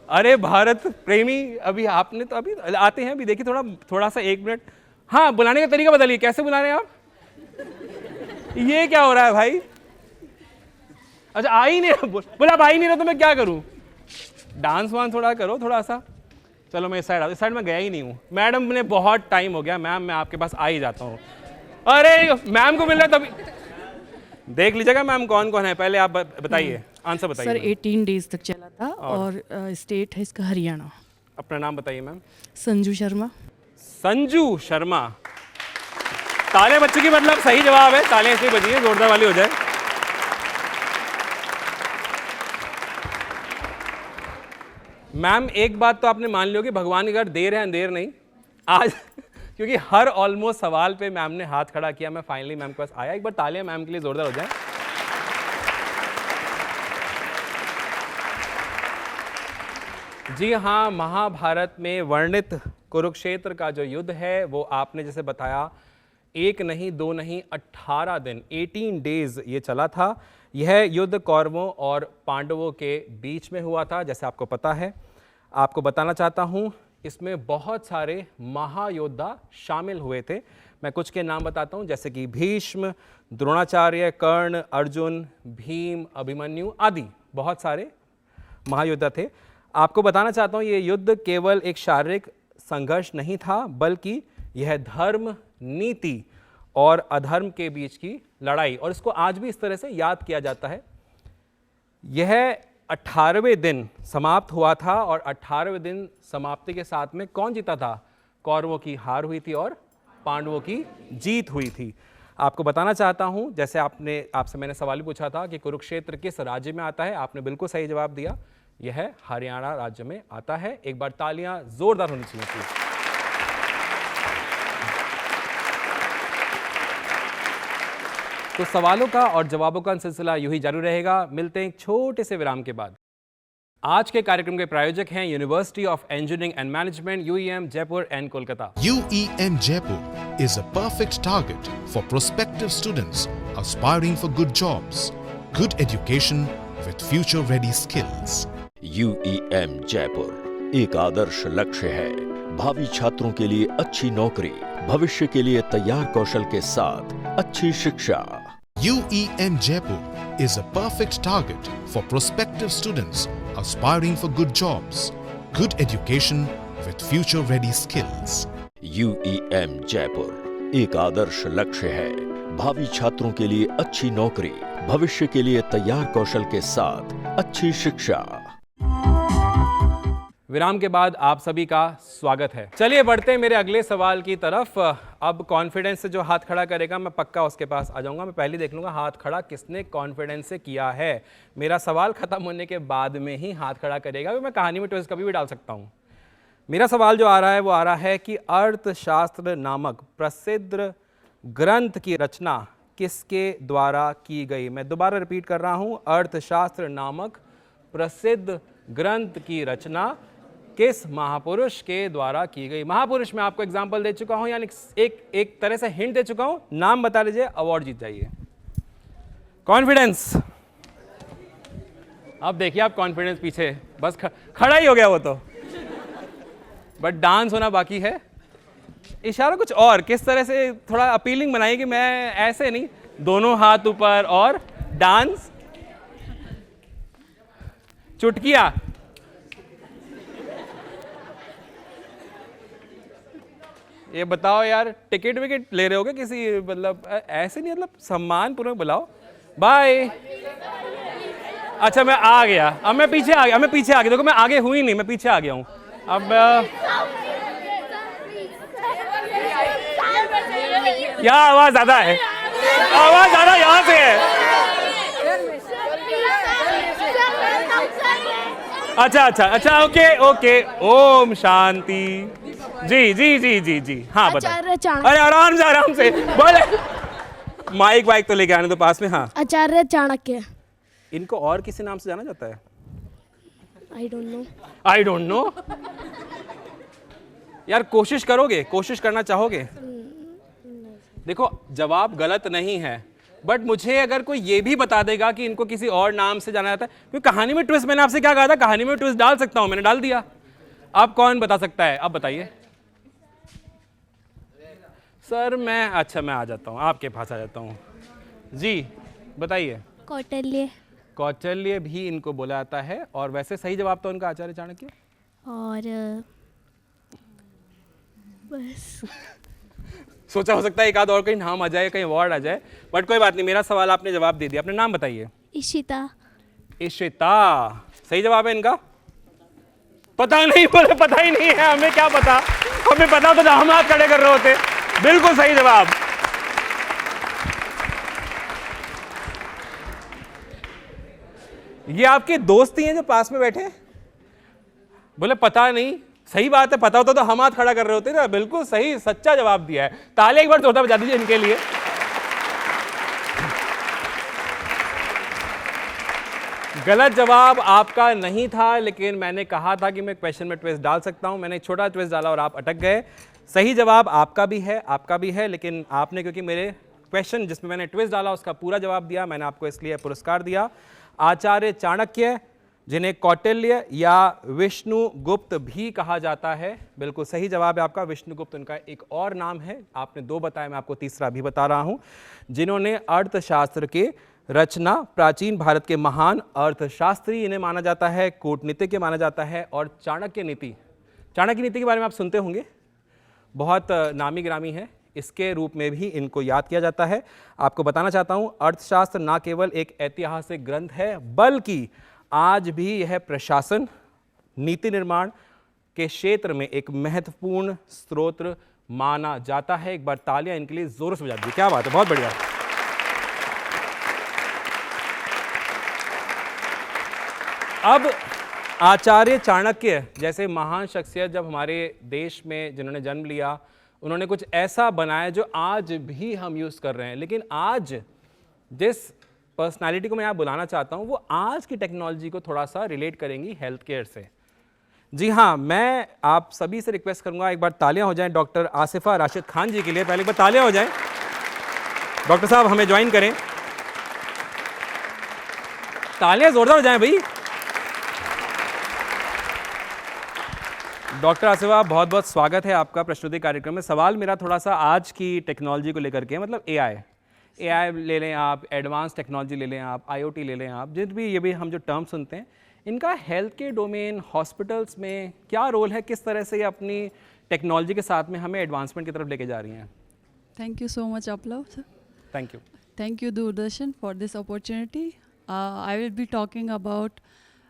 अरे भारत प्रेमी, अभी आपने तो अभी आते हैं, अभी देखिए थोड़ा सा 1 मिनट। हाँ, बुलाने का तरीका बदलिए, कैसे बुला रहे हैं आप? ये क्या हो रहा है भाई? अच्छा आ ही नहीं, बोला आ ही नहीं रहा तो मैं क्या करूं? डांस वांस थोड़ा करो थोड़ा सा। चलो मैं इस साइड में गया ही नहीं हूँ। मैडम ने बहुत टाइम हो गया, मैम मैं आपके पास आ ही जाता हूँ। अरे मैम को मिल रहा तभी देख लीजिएगा मैम कौन कौन है। पहले आप बताइए, आंसर बताइए। सर 18 डेज तक चला था और स्टेट है इसका हरियाणा। अपना नाम बताइए मैम। संजू शर्मा। संजू शर्मा। ताले बच्चों की, मतलब सही जवाब है, ताले इसलिए बजिए जोरदार वाली हो जाए। मैम एक बात तो आपने मान ली होगी, भगवान के घर देर है अंधेर नहीं आज क्योंकि हर ऑलमोस्ट सवाल पे मैम ने हाथ खड़ा किया। मैं फाइनली मैम के पास आया। एक बार तालियां मैम के लिए जोरदार हो जाए। जी हाँ, महाभारत में वर्णित कुरुक्षेत्र का जो युद्ध है वो आपने जैसे बताया 1 नहीं 2 नहीं 18 दिन 18 डेज ये चला था। यह युद्ध कौरवों और पांडवों के बीच में हुआ था, जैसे आपको पता है। आपको बताना चाहता हूँ इसमें बहुत सारे महायोद्धा शामिल हुए थे। मैं कुछ के नाम बताता हूँ, जैसे कि भीष्म, द्रोणाचार्य, कर्ण, अर्जुन, भीम, अभिमन्यु आदि बहुत सारे महायोद्धा थे। आपको बताना चाहता हूँ ये युद्ध केवल एक शारीरिक संघर्ष नहीं था, बल्कि यह धर्म, नीति और अधर्म के बीच की लड़ाई, और इसको आज भी इस तरह से याद किया जाता है। यह 18वें दिन समाप्त हुआ था और 18वें दिन समाप्ति के साथ में कौन जीता था? कौरवों की हार हुई थी और पांडवों की जीत हुई थी। आपको बताना चाहता हूं, जैसे आपसे मैंने सवाल भी पूछा था कि कुरुक्षेत्र किस राज्य में आता है, आपने बिल्कुल सही जवाब दिया। यह हरियाणा राज्य में आता है। एक बार तालियां जोरदार होनी चाहिए प्लीज। तो सवालों का और जवाबों का सिलसिला यूं ही जारी रहेगा। मिलते हैं एक छोटे से विराम के बाद। आज के कार्यक्रम के प्रायोजक हैं university of engineering and management UEM Jaipur and Kolkata. UEM Jaipur is a perfect target for prospective students aspiring for good jobs, good education with future-ready skills. UEM Jaipur एक आदर्श लक्ष्य है। भावी छात्रों के लिए अच्छी नौकरी, भविष्य के लिए तैयार कौशल के साथ अच्छी शिक्षा। UEM Jaipur is a perfect target for prospective students aspiring for good jobs, good education with future-ready skills. UEM Jaipur एक आदर्श लक्ष्य है। भावी छात्रों के लिए अच्छी नौकरी, भविष्य के लिए तैयार कौशल के साथ अच्छी शिक्षा। विराम के बाद आप सभी का स्वागत है। चलिए बढ़ते हैं मेरे अगले सवाल की तरफ। अब कॉन्फिडेंस से जो हाथ खड़ा करेगा मैं पक्का उसके पास आ जाऊंगा। मैं पहले देख लूंगा हाथ खड़ा किसने कॉन्फिडेंस से किया है। मेरा सवाल खत्म होने के बाद में ही हाथ खड़ा करेगा। मैं कहानी में ट्विस्ट कभी भी डाल सकता हूं। मेरा सवाल जो आ रहा है वो आ रहा है कि अर्थशास्त्र नामक प्रसिद्ध ग्रंथ की रचना किसके द्वारा की गई। मैं दोबारा रिपीट कर रहा हूं, अर्थशास्त्र नामक प्रसिद्ध ग्रंथ की रचना किस महापुरुष के द्वारा की गई। महापुरुष मैं आपको एग्जाम्पल दे चुका हूं, यानी एक तरह से हिंट दे चुका हूं। नाम बता लीजिए, अवार्ड जीत जाइए। कॉन्फिडेंस। अब देखिए आप कॉन्फिडेंस पीछे बस खड़ा ही हो गया वो तो, बट डांस होना बाकी है। इशारा कुछ और, किस तरह से थोड़ा अपीलिंग बनाइए कि मैं ऐसे नहीं, दोनों हाथ ऊपर और डांस। चुटकिया। ये बताओ यार, टिकट विकेट ले रहे हो क्या किसी, मतलब ऐसे नहीं, मतलब सम्मान पूर्वक बुलाओ। बाय। अच्छा मैं आ गया, अब मैं पीछे आ गया, देखो मैं आगे हुई नहीं, मैं पीछे आ गया हूँ। अब क्या आवाज ज्यादा है? आवाज आना यहाँ से है। अच्छा, ओके, ओम शांति। जी, हाँ बताओ। आचार्य चाणक्य। अरे आराम से बोले। माइक तो लेके आने दो पास में। हाँ, आचार्य चाणक्य। इनको और किसी नाम से जाना जाता है? I don't know. यार कोशिश करोगे, कोशिश करना चाहोगे? देखो जवाब गलत नहीं है, बट मुझे अगर कोई ये भी बता देगा कि इनको किसी और नाम से जाना जाता है, क्योंकि कहानी में ट्विस्ट, मैंने आपसे क्या कहा था, कहानी में ट्विस्ट डाल सकता हूं, मैंने डाल दिया। अब कौन बता सकता है? अब बताइए सर। मैं आ जाता हूं, आपके पास आ जाता हूं। जी बताइए। कौटिल्य भी इनको बोला जाता है, और वैसे सही जवाब तो उनका आचार्य चाणक्य। और बस सोचा हो सकता है एक आध और कहीं नाम आ जाए, कहीं वर्ड आ जाए, बट कोई बात नहीं, मेरा सवाल आपने जवाब दे दिया। अपने नाम बताइए। इशिता। सही जवाब है इनका? पता नहीं, बोले पता ही नहीं है, हमें क्या पता, हमें पता होता तो हम हाथ खड़े कर रहे होते। बिल्कुल सही जवाब। ये आपके दोस्त ही हैं जो पास में बैठे? बोले पता नहीं। सही बात है, पता होता तो हम हाथ खड़ा कर रहे होते ना। बिल्कुल सही, सच्चा जवाब दिया है। ताली एक बार जोरदार बजा दीजिए इनके लिए। गलत जवाब आपका नहीं था, लेकिन मैंने कहा था कि मैं क्वेश्चन में ट्विस्ट डाल सकता हूं। मैंने एक छोटा ट्विस्ट डाला और आप अटक गए। सही जवाब आपका भी है, लेकिन आपने क्योंकि मेरे क्वेश्चन जिसमें मैंने ट्विस्ट डाला उसका पूरा जवाब दिया, मैंने आपको इसलिए पुरस्कार दिया। आचार्य चाणक्य, जिन्हें कौटिल्य या विष्णुगुप्त भी कहा जाता है, बिल्कुल सही जवाब है आपका। विष्णुगुप्त उनका एक और नाम है। आपने 2 बताया, मैं आपको तीसरा भी बता रहा हूं। जिन्होंने अर्थशास्त्र के रचना, प्राचीन भारत के महान अर्थशास्त्री इन्हें माना जाता है, कूटनीतिज्ञ माना जाता है। और चाणक्य नीति के बारे में आप सुनते होंगे, बहुत नामी ग्रामी है, इसके रूप में भी इनको याद किया जाता है। आपको बताना चाहता हूं, अर्थशास्त्र न केवल एक ऐतिहासिक ग्रंथ है, बल्कि आज भी यह प्रशासन, नीति निर्माण के क्षेत्र में एक महत्वपूर्ण स्रोत माना जाता है। एक बार तालियां इनके लिए जोर से बजा दीजिए। क्या बात है, बहुत बढ़िया। अब आचार्य चाणक्य जैसे महान शख्सियत जब हमारे देश में जिन्होंने जन्म लिया, उन्होंने कुछ ऐसा बनाया जो आज भी हम यूज़ कर रहे हैं। लेकिन आज जिस पर्सनालिटी को मैं यहाँ बुलाना चाहता हूँ, वो आज की टेक्नोलॉजी को थोड़ा सा रिलेट करेंगी हेल्थ केयर से। जी हाँ, मैं आप सभी से रिक्वेस्ट करूँगा, एक बार तालियां हो जाएं डॉक्टर आसिफा राशिद खान जी के लिए। पहले एक बार तालियां हो जाएं। डॉक्टर साहब हमें ज्वाइन करें। तालियां जोरदार हो जाएं भाई। डॉक्टर आसिफा, बहुत बहुत स्वागत है आपका प्रस्तुति कार्यक्रम में। सवाल मेरा थोड़ा सा आज की टेक्नोलॉजी को लेकर के, मतलब एआई ले लें आप, एडवांस टेक्नोलॉजी ले लें आप, आईओटी ले लें आप, जित भी ये भी हम जो टर्म सुनते हैं, इनका हेल्थ के डोमेन, हॉस्पिटल्स में क्या रोल है? किस तरह से ये अपनी टेक्नोलॉजी के साथ में हमें एडवांसमेंट की तरफ लेके जा रही हैं? Thank you so much, Aplav, sir. Thank you. Thank you, Doordarshan, for this opportunity. I will be talking about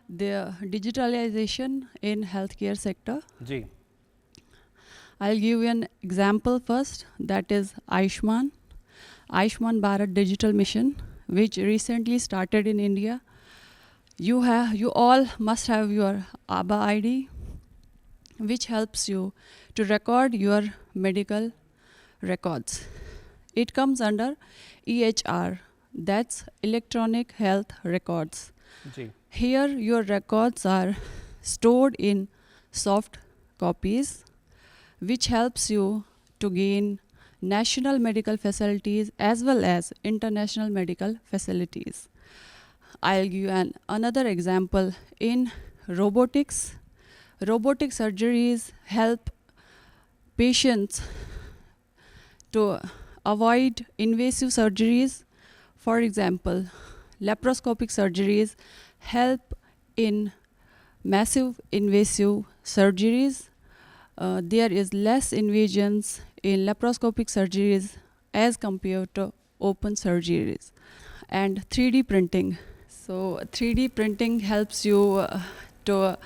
the digitalization in healthcare sector. जी, I'll give you an example first, that is Ayushman Bharat Digital Mission, which recently started in India. You all must have your ABA ID, which helps you to record your medical records. It comes under EHR, that's Electronic Health Records. जी, Here your records are stored in soft copies, which helps you to gain national medical facilities as well as international medical facilities. I'll give you another example. In robotics, robotic surgeries help patients to avoid invasive surgeries. For example, laparoscopic surgeries help in massive invasive surgeries. There is less invasions in laparoscopic surgeries as compared to open surgeries. And 3D printing. So 3D printing helps you to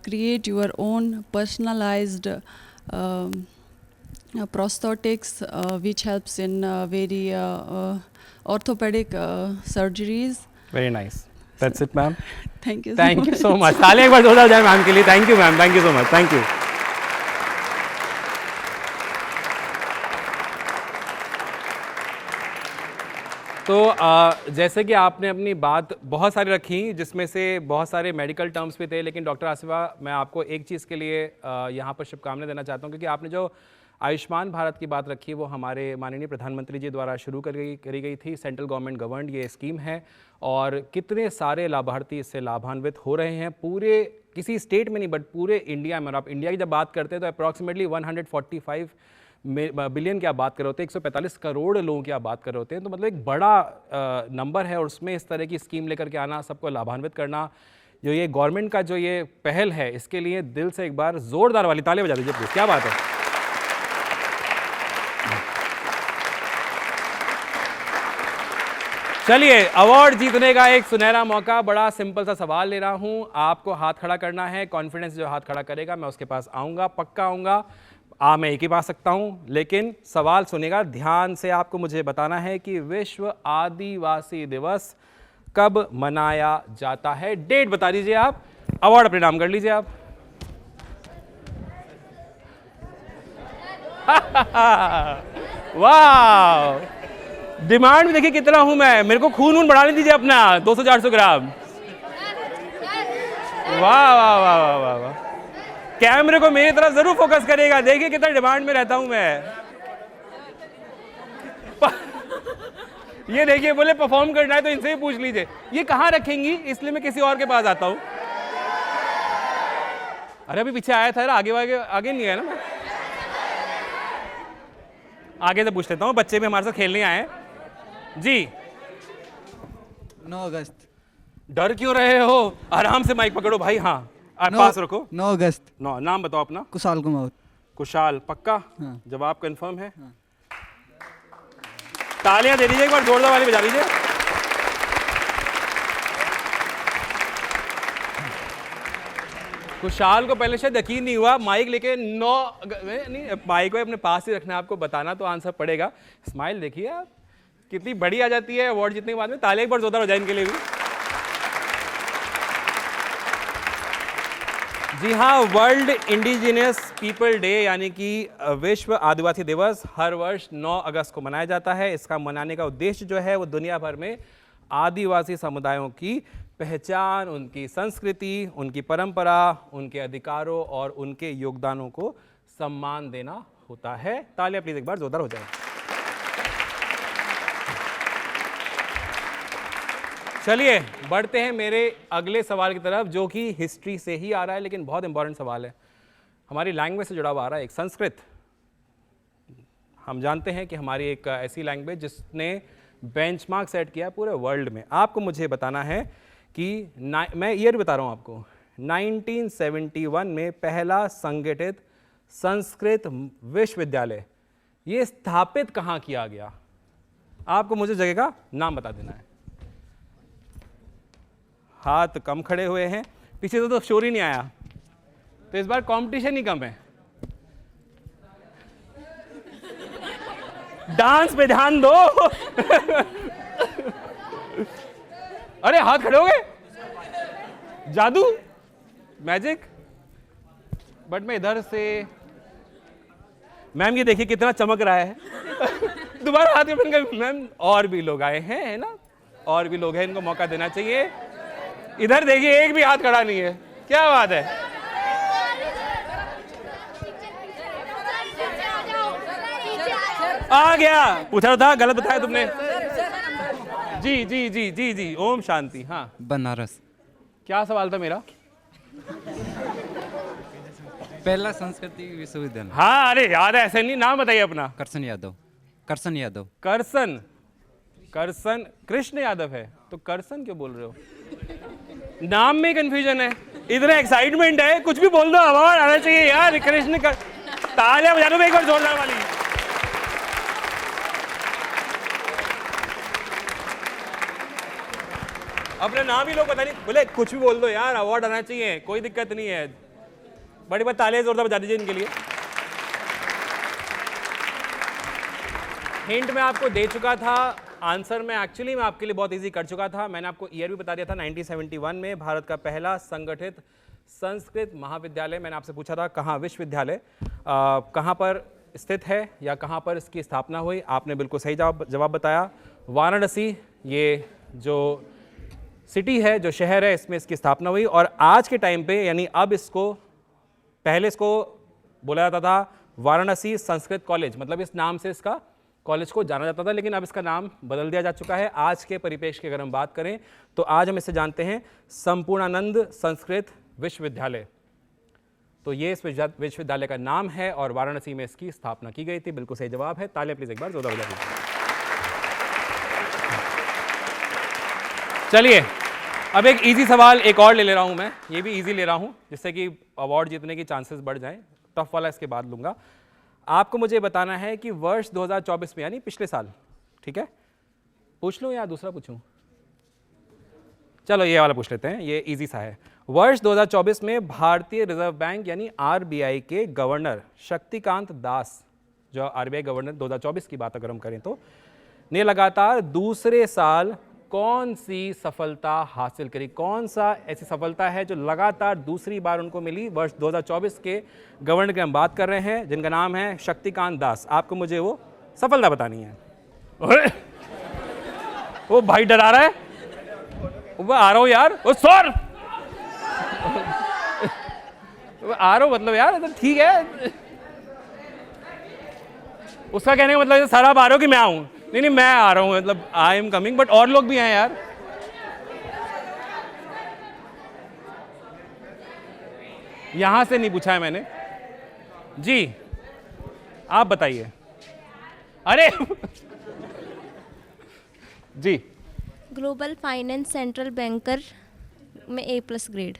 create your own personalized prosthetics, which helps in very orthopedic surgeries. Very nice, that's it ma'am. Thank you. Thank you so much. ताली एक बार जोरदार जाए ma'am के लिए। Thank you ma'am, thank you so much, thank you. तो जैसे कि आपने अपनी बात बहुत सारी रखी, जिसमें से बहुत सारे मेडिकल टर्म्स भी थे, लेकिन डॉक्टर आसिफा, मैं आपको एक चीज़ के लिए यहाँ पर शुभकामनाएं देना चाहता हूँ, क्योंकि आपने जो आयुष्मान भारत की बात रखी वो हमारे माननीय प्रधानमंत्री जी द्वारा शुरू करी गई थी। सेंट्रल गवर्नमेंट गवर्नड ये स्कीम है और कितने सारे लाभार्थी इससे लाभान्वित हो रहे हैं, पूरे किसी स्टेट में नहीं बट पूरे इंडिया में। और आप इंडिया की जब बात करते हैं तो अप्रॉक्सीमेटली 145 बिलियन की आप बात कर रहे होते हैं, 145 करोड़ लोगों की आप बात कर रहे होते हैं, तो मतलब एक बड़ा नंबर है। और उसमें इस तरह की स्कीम लेकर के आना, सबको लाभान्वित करना, जो ये गवर्नमेंट का जो ये पहल है, इसके लिए दिल से एक बार जोरदार वाली ताली बजा दीजिए प्लीज। क्या बात है। चलिए, अवार्ड जीतने का एक सुनहरा मौका। बड़ा सिंपल सा सवाल ले रहा हूं, आपको हाथ खड़ा करना है। कॉन्फिडेंस जो हाथ खड़ा करेगा मैं उसके पास आऊंगा, पक्का आऊंगा। मैं एक ही पा सकता हूं, लेकिन सवाल सुनेगा ध्यान से। आपको मुझे बताना है कि विश्व आदिवासी दिवस कब मनाया जाता है। डेट बता दीजिए आप, अवार्ड अपने नाम कर लीजिए आप। वाह, डिमांड में देखिए कितना हूं मैं। मेरे को खून बढ़ाने दीजिए अपना 200-400 ग्राम। वाह वाह वाह वाह वाह वाह, कैमरे को मेरी तरफ जरूर फोकस करेगा। देखिए कितना डिमांड में रहता हूं मैं। ये देखिए, बोले परफॉर्म करना है तो इनसे ही पूछ लीजिए ये कहां रखेंगी, इसलिए मैं किसी और के पास आता हूं। अरे अभी पीछे आया था, आगे आगे नहीं है ना। मैं आगे से पूछ लेता हूं, बच्चे भी हमारे साथ खेलने आए हैं जी। 9 अगस्त। डर क्यों रहे हो, आराम से माइक पकड़ो भाई। हाँ, पास रखो। 9 अगस्त। 9, नाम बताओ अपना। कुशाल कुमार। कुशाल, पक्का? हाँ। जवाब कंफर्म है? हाँ। तालियां दे दीजिए एक बार, जोरदार वाली बजा दीजिए। कुशाल को पहले शायद यकीन नहीं हुआ, माइक लेके 9 नहीं, माइक को अपने पास ही रखना, आपको बताना तो आंसर पड़ेगा। स्माइल देखिए आप कितनी बड़ी आ जाती है अवार्ड जीतने के बाद में। तालियां एक बार जोरदार हो जाए इनके लिए भी। जी हाँ, वर्ल्ड इंडिजिनियस पीपल डे यानी कि विश्व आदिवासी दिवस हर वर्ष 9 अगस्त को मनाया जाता है। इसका मनाने का उद्देश्य जो है वो दुनिया भर में आदिवासी समुदायों की पहचान, उनकी संस्कृति, उनकी परंपरा, उनके अधिकारों और उनके योगदानों को सम्मान देना होता है। तालियां प्लीज एक बार जोरदार हो जाए। चलिए बढ़ते हैं मेरे अगले सवाल की तरफ, जो कि हिस्ट्री से ही आ रहा है, लेकिन बहुत इंपॉर्टेंट सवाल है, हमारी लैंग्वेज से जुड़ा हुआ आ रहा है। एक संस्कृत, हम जानते हैं कि हमारी एक ऐसी लैंग्वेज जिसने बेंचमार्क सेट किया पूरे वर्ल्ड में। आपको मुझे बताना है कि मैं ईयर बता रहा हूँ आपको, 1971 में पहला संगठित संस्कृत विश्वविद्यालय ये स्थापित कहाँ किया गया। आपको मुझे जगह का नाम बता देना है। हाथ कम खड़े हुए हैं, पीछे से तो शोर ही नहीं आया, तो इस बार कंपटीशन ही कम है। डांस पे ध्यान दो। अरे हाथ खड़े हो गए, जादू, मैजिक। बट मैं इधर से, मैम ये देखिए कितना चमक रहा है। दोबारा हाथ में, मैम और भी लोग आए हैं, है ना, और भी लोग हैं, इनको मौका देना चाहिए। इधर देखिए, एक भी हाथ खड़ा नहीं है, क्या बात है। आ गया, पूछा था, गलत बताया तुमने। जी जी जी जी जी, ओम शांति। हाँ, बनारस। क्या सवाल था मेरा? पहला संस्कृति विश्वविद्यालय। हाँ, अरे याद है, ऐसे नहीं, नाम बताइए अपना। करसन यादव। करसन यादव। करसन, करसन कृष्ण यादव है तो करसन क्यों बोल रहे हो? नाम में कंफ्यूजन है, इतना एक्साइटमेंट है, कुछ भी बोल दो, अवार्ड आना चाहिए यार। कृष्ण का तालियां बजा दो एक बार जोरदार वाली। अपना नाम ही लोग पता नहीं, बोले कुछ भी बोल दो यार, अवार्ड आना चाहिए, कोई दिक्कत नहीं है। बड़ी बात, तालियां जोरदार बजा दीजिए इनके लिए। हिंट मैं आपको दे चुका था, आंसर में एक्चुअली मैं आपके लिए बहुत इजी कर चुका था। मैंने आपको ईयर भी बता दिया था, 1971 में भारत का पहला संगठित संस्कृत महाविद्यालय, मैंने आपसे पूछा था कहाँ विश्वविद्यालय कहाँ पर स्थित है या कहाँ पर इसकी स्थापना हुई, आपने बिल्कुल सही जवाब बताया। वाराणसी, ये जो सिटी है, जो शहर है, इसमें इसकी स्थापना हुई। और आज के टाइम पे यानी अब इसको, पहले इसको बोला जाता था वाराणसी संस्कृत कॉलेज, मतलब इस नाम से इसका कॉलेज को जाना जाता था, लेकिन अब इसका नाम बदल दिया जा चुका है। आज के परिपेक्ष की अगर हम बात करें तो आज हम इसे जानते हैं संपूर्णानंद संस्कृत विश्वविद्यालय। तो ये इस विश्वविद्यालय का नाम है और वाराणसी में इसकी स्थापना की गई थी। बिल्कुल सही जवाब है, तालियां प्लीज एक बार जोरदार बजा दीजिए। चलिए अब एक इजी सवाल एक और ले ले रहा हूं मैं, ये भी इजी ले रहा हूं जिससे कि अवार्ड जीतने की चांसेस बढ़ जाएं। टफ वाला इसके बाद लूंगा। आपको मुझे बताना है कि वर्ष 2024 में, यानी पिछले साल, ठीक है, पूछ लूं या दूसरा पूछूं? चलो ये वाला पूछ लेते हैं, ये इजी सा है। वर्ष 2024 में भारतीय रिजर्व बैंक यानी आरबीआई के गवर्नर शक्तिकांत दास, जो आरबीआई गवर्नर 2024 की बात अगर हम करें तो, ने लगातार दूसरे साल कौन सी सफलता हासिल करी? कौन सा ऐसी सफलता है जो लगातार दूसरी बार उनको मिली? वर्ष 2024 के गवर्नर की हम बात कर रहे हैं जिनका नाम है शक्तिकांत दास। आपको मुझे वो सफलता बतानी है। अरे वो भाई डरा रहा है, वो आ रहा हूँ यार, वो सर आ रहा हूँ, मतलब यार तो ठीक है, उसका कहने का मतलब सारा आप आ रहे हो कि मैं आऊँ? नहीं मैं आ रहा हूँ, मतलब आई एम कमिंग, बट और लोग भी हैं यार। यहां से नहीं पूछा है मैंने जी, आप बताइए। अरे जी, ग्लोबल फाइनेंस सेंट्रल बैंकर में A+ grade.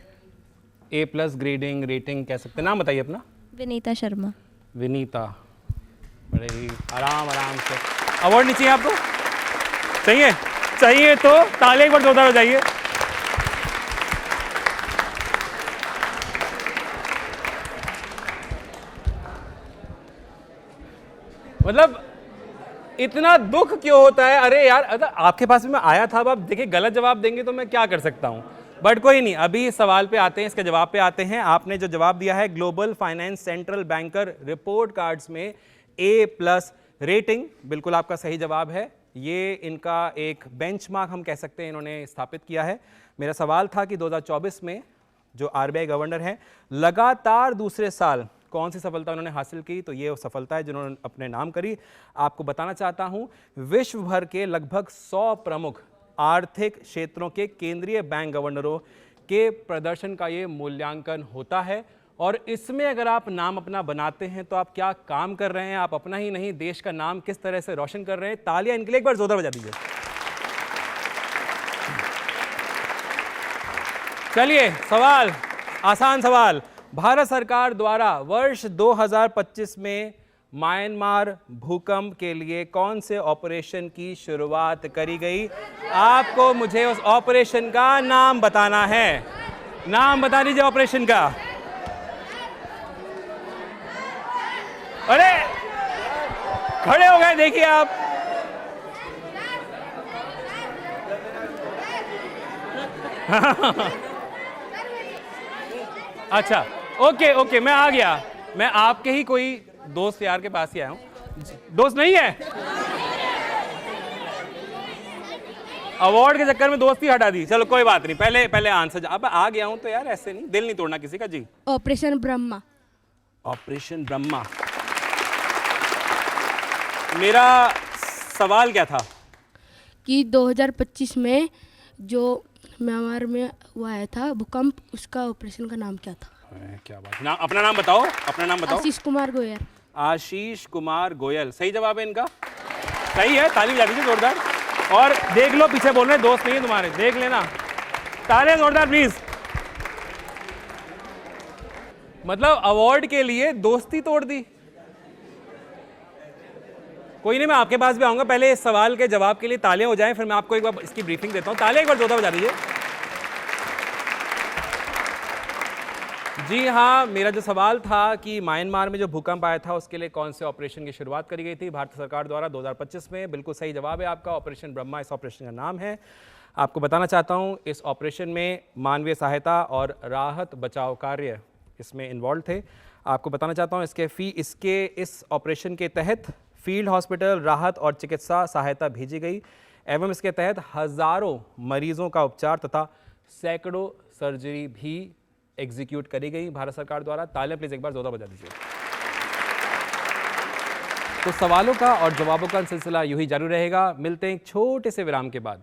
A+ grading rating कह सकते हैं। नाम बताइए अपना। विनीता शर्मा। विनीता, बड़े ही आराम से। अवार्ड नहीं चाहिए आपको? चाहिए? चाहिए तो ताली एक बार जोरदार बजाइए। मतलब इतना दुख क्यों होता है? अरे यार, अगर आपके पास भी मैं आया था, अब आप देखिए गलत जवाब देंगे तो मैं क्या कर सकता हूं, बट कोई नहीं, अभी इस सवाल पे आते हैं, इसके जवाब पे आते हैं। आपने जो जवाब दिया है global finance central banker report cards में A+ रेटिंग, बिल्कुल आपका सही जवाब है। ये इनका एक बेंचमार्क हम कह सकते हैं, इन्होंने स्थापित किया है। मेरा सवाल था कि 2024 में जो आरबीआई गवर्नर हैं, लगातार दूसरे साल कौन सी सफलता उन्होंने हासिल की? तो ये सफलता है जिन्होंने अपने नाम करी। आपको बताना चाहता हूं, विश्व भर के लगभग 100 प्रमुख आर्थिक क्षेत्रों के केंद्रीय बैंक गवर्नरों के प्रदर्शन का ये मूल्यांकन होता है, और इसमें अगर आप नाम अपना बनाते हैं तो आप क्या काम कर रहे हैं? आप अपना ही नहीं, देश का नाम किस तरह से रोशन कर रहे हैं। तालियां इनके लिए एक बार जोरदार बजा दीजिए। चलिए सवाल, आसान सवाल। भारत सरकार द्वारा वर्ष 2025 में म्यांमार भूकंप के लिए कौन से ऑपरेशन की शुरुआत करी गई? आपको मुझे उस ऑपरेशन का नाम बताना है। नाम बता दीजिए ऑपरेशन का। अरे खड़े हो गए, देखिए आप। अच्छा ओके, मैं आ गया। मैं आपके ही कोई दोस्त यार के पास ही आया हूं। दोस्त नहीं है, अवार्ड के चक्कर में दोस्ती हटा दी। चलो कोई बात नहीं, पहले आंसर। अब आ गया हूं तो यार ऐसे नहीं, दिल नहीं तोड़ना किसी का। जी, ऑपरेशन ब्रह्मा। ऑपरेशन ब्रह्मा। मेरा सवाल क्या था? कि 2025 में जो म्यांमार में वो आया था भूकंप, उसका ऑपरेशन का नाम क्या था? क्या बात ना, अपना नाम बताओ, अपना नाम बताओ। आशीष कुमार गोयल। आशीष कुमार गोयल, सही जवाब है इनका। सही है, ताली बजा दीजिए जोरदार। और देख लो, पीछे बोल रहे दोस्त नहीं है तुम्हारे, देख लेना। तालियां जोरदार प्लीज। मतलब अवार्ड के लिए दोस्ती तोड़ दी। कोई नहीं, मैं आपके पास भी आऊंगा। पहले इस सवाल के जवाब के लिए तालियां हो जाएं, फिर मैं आपको एक बार इसकी ब्रीफिंग देता हूं। तालियां एक बार जोरदार बजा दीजिए। जी हाँ, मेरा जो सवाल था कि म्यांमार में जो भूकंप आया था उसके लिए कौन से ऑपरेशन की शुरुआत करी गई थी भारत सरकार द्वारा 2025 में। बिल्कुल सही जवाब है आपका, ऑपरेशन ब्रह्मा इस ऑपरेशन का नाम है। आपको बताना चाहता हूँ इस ऑपरेशन में मानवीय सहायता और राहत बचाव कार्य इसमें इन्वॉल्व थे। आपको बताना चाहता हूँ इस ऑपरेशन के तहत फील्ड हॉस्पिटल राहत और चिकित्सा सहायता भेजी गई एवं इसके तहत हज़ारों मरीजों का उपचार तथा सैकड़ों सर्जरी भी एग्जीक्यूट करी गई भारत सरकार द्वारा। तालियां प्लीज एक बार जोरदार बजा दीजिए। तो सवालों का और जवाबों का सिलसिला यूं ही जारी रहेगा। मिलते हैं एक छोटे से विराम के बाद।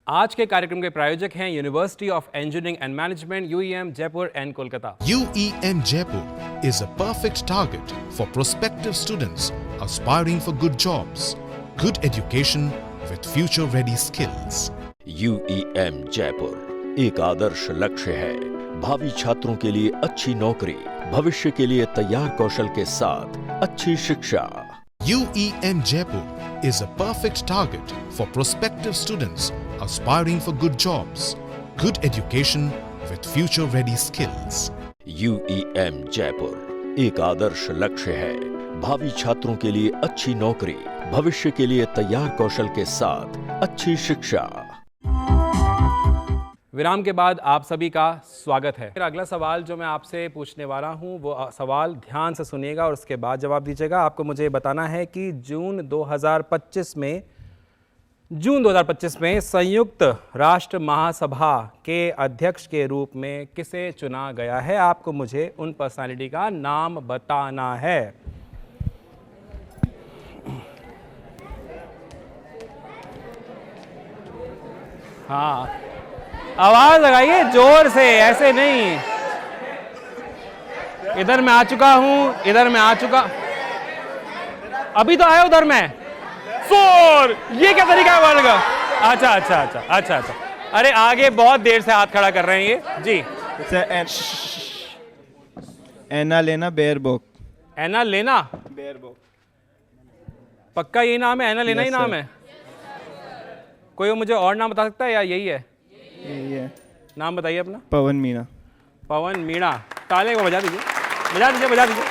आज के कार्यक्रम के प्रायोजक हैं university of engineering and management UEM Jaipur and Kolkata. UEM Jaipur is a perfect target for prospective students aspiring for good jobs, good education with future-ready skills. UEM Jaipur एक आदर्श लक्ष्य है। भावी छात्रों के लिए अच्छी नौकरी, भविष्य के लिए तैयार कौशल के साथ अच्छी शिक्षा। UEM Jaipur is a perfect target for prospective students aspiring for good jobs, good education with future-ready skills. UEM Jaipur एक आदर्श लक्ष्य है। भावी छात्रों के लिए अच्छी नौकरी, भविष्य के लिए तैयार कौशल के साथ अच्छी शिक्षा। विराम के बाद आप सभी का स्वागत है। मेरा अगला सवाल जो मैं आपसे पूछने वाला हूं वो सवाल ध्यान से सुनिएगा और उसके बाद जवाब दीजिएगा। आपको मुझे बताना है कि जून 2025 में संयुक्त राष्ट्र महासभा के अध्यक्ष के रूप में किसे चुना गया है। आपको मुझे उन पर्सनालिटी का नाम बताना है। हाँ, आवाज लगाइए जोर से, ऐसे नहीं। इधर मैं आ चुका हूं, इधर मैं आ चुका, अभी तो आया उधर मैं। फोर, ये क्या तरीका है बोलने का? अच्छा अच्छा अच्छा अच्छा अच्छा, अरे आगे बहुत देर से हाथ खड़ा कर रहे हैं ये जी। एना लेना बेयरबोक। एना लेना बेयरबोक, पक्का यही नाम है? एना लेना ही Yes, नाम sir. है? कोई मुझे और नाम बता सकता है या यही है? यही है। नाम बताइए अपना। पवन मीणा। पवन मीणा, ताले को बजा दीजिए, बजा दीजिए, बजा दीजिए।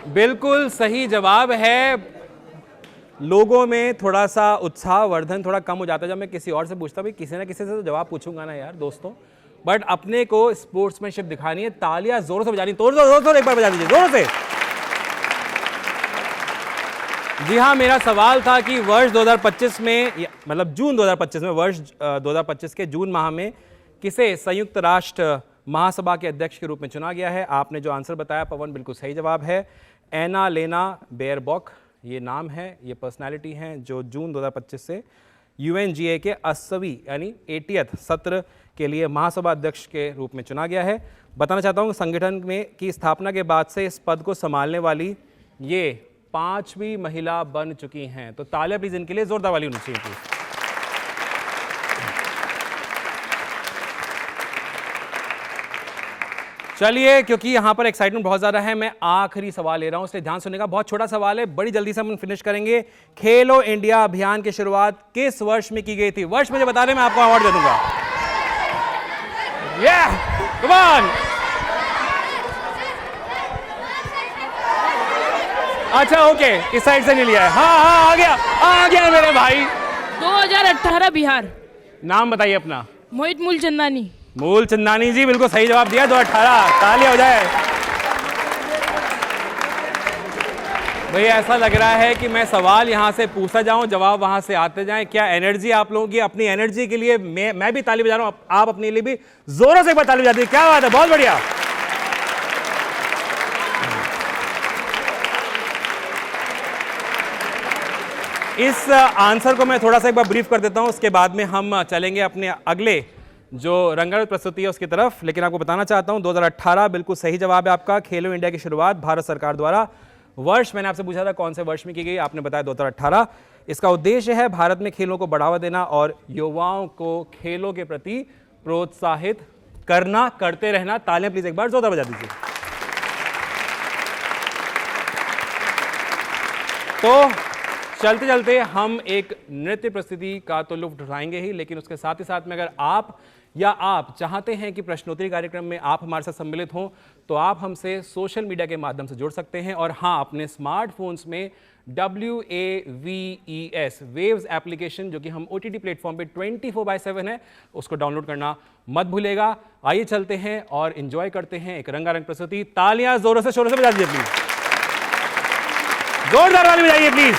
बिल्कुल सही जवाब है। लोगों में थोड़ा सा उत्साहवर्धन थोड़ा कम हो जाता है जब मैं किसी और से पूछता हूँ। किसी ना किसी से तो जवाब पूछूंगा ना यार दोस्तों, बट अपने को स्पोर्ट्समैनशिप दिखानी है। तालियां जोरों से बजानी, जोर एक बार बजा दीजिए जोरों से। जी हाँ, मेरा सवाल था कि वर्ष 2025 में, मतलब जून 2025 में, वर्ष 2025 के जून माह में किसे संयुक्त राष्ट्र महासभा के अध्यक्ष के रूप में चुना गया है। आपने जो आंसर बताया पवन, बिल्कुल सही जवाब है। एना लेना बेयरबॉक ये नाम है, ये पर्सनालिटी हैं जो जून 2025 से UNGA के 80वीं यानी 80th सत्र के लिए महासभा अध्यक्ष के रूप में चुना गया है। बताना चाहता हूँ संगठन में की स्थापना के बाद से इस पद को संभालने वाली ये 5वीं महिला बन चुकी हैं। तो तालियां प्लीज इनके लिए जोरदार वाली होनी चाहिए प्लीज। चलिए, क्योंकि यहां पर एक्साइटमेंट बहुत ज्यादा है, मैं आखिरी सवाल ले रहा हूं, इसलिए ध्यान सुनेगा। बहुत छोटा सवाल है, बड़ी जल्दी से हम फिनिश करेंगे। खेलो इंडिया अभियान की शुरुआत किस वर्ष में की गई थी? वर्ष मुझे बताने में आपको अवार्ड दे दूंगा। Come on. अच्छा ओके, इस साइड से नहीं लिया है। हाँ, आ गया मेरे भाई। 2018 बिहार। नाम बताइए अपना। मोहित मूलचंदानी। मूलचंदानी जी, बिल्कुल सही जवाब दिया। 2018, तालियां हो जाए। भैया ऐसा लग रहा है कि मैं सवाल यहां से पूछता जाऊं, जवाब वहां से आते जाएं। क्या एनर्जी आप लोगों की? अपनी एनर्जी के लिए मैं भी ताली बजा रहा हूं, आप अपने लिए भी जोरों से एक बार ताली बजा दीजिए। क्या बात है, बहुत बढ़िया। इस आंसर को मैं थोड़ा सा एक बार ब्रीफ कर देता हूं, उसके बाद में हम चलेंगे अपने अगले जो रंगारंग प्रस्तुति है उसकी तरफ। लेकिन आपको बताना चाहता हूं 2018 बिल्कुल सही जवाब है आपका। खेलो इंडिया की शुरुआत भारत सरकार द्वारा, वर्ष मैंने आपसे पूछा था कौन से वर्ष में की गई, आपने बताया 2018। इसका उद्देश्य है भारत में खेलों को बढ़ावा देना और युवाओं को खेलों के प्रति प्रोत्साहित करना, करते रहना। तालियां प्लीज एक बार जोरदार बजा दीजिए। तो चलते चलते हम एक नृत्य प्रस्तुति का तो लुत्फ उठाएंगे ही, लेकिन उसके साथ ही साथ में अगर आप या आप चाहते हैं कि प्रश्नोत्तरी कार्यक्रम में आप हमारे साथ सम्मिलित हों तो आप हमसे सोशल मीडिया के माध्यम से जुड़ सकते हैं। और हाँ, अपने स्मार्टफोन्स में WAVES वेव्स एप्लीकेशन, जो कि हम OTT प्लेटफॉर्म पे 24/7 है, उसको डाउनलोड करना मत भूलेगा। आइए चलते हैं और एंजॉय करते हैं एक रंगारंग प्रस्तुति। तालियां जोरों से शोरों से बजा दीजिए प्लीज, जोरदार ताली बजाइए प्लीज।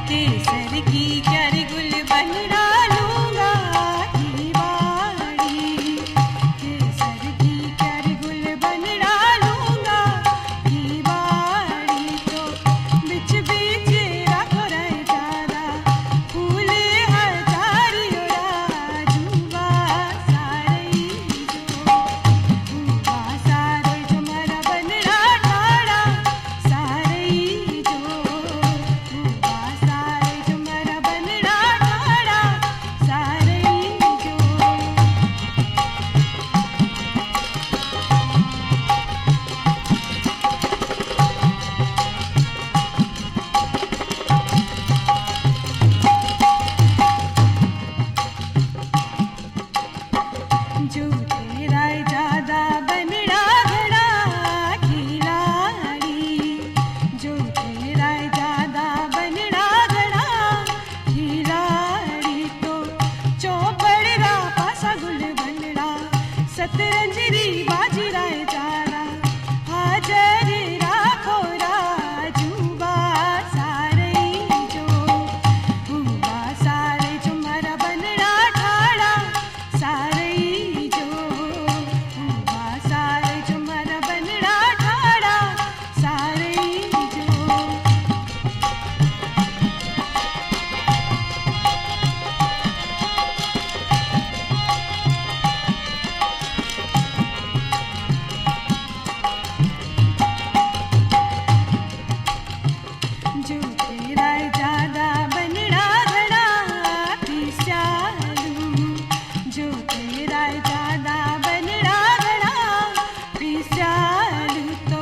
केसर की कर गुल बन डालूंगा की बाड़ी, केसर की कर गुल बन डालूंगा की बाड़ी, तो बिच बिच रखो रहे ज्यादा फूल हर तारी उड़ा जूबा सारे जो मरा बन ठाड़ा सारे जो सारे जो मरा बन ठाड़ा सारे जो। जो तेरा ज्यादा बनड़ा घड़ा खिलाड़ी, जो तेरा ज्यादा बनड़ा घड़ा खिलाड़ी, तो चौपड़ा पासा गुल बनड़ा सतरंजरी बाजी राय जारा हाजर राखो राजूबा सारे जो हुआ सारे जो मरा बनड़ा ठाड़ा सारे जो हुआ सारे जो मरा बनड़ा ठाड़ा सारे जो। जो तेरा ज्यादा बनड़ा घड़ा पिस्यालू, जो तेरा ज्यादा बनड़ा घड़ा पिस्यालू, तो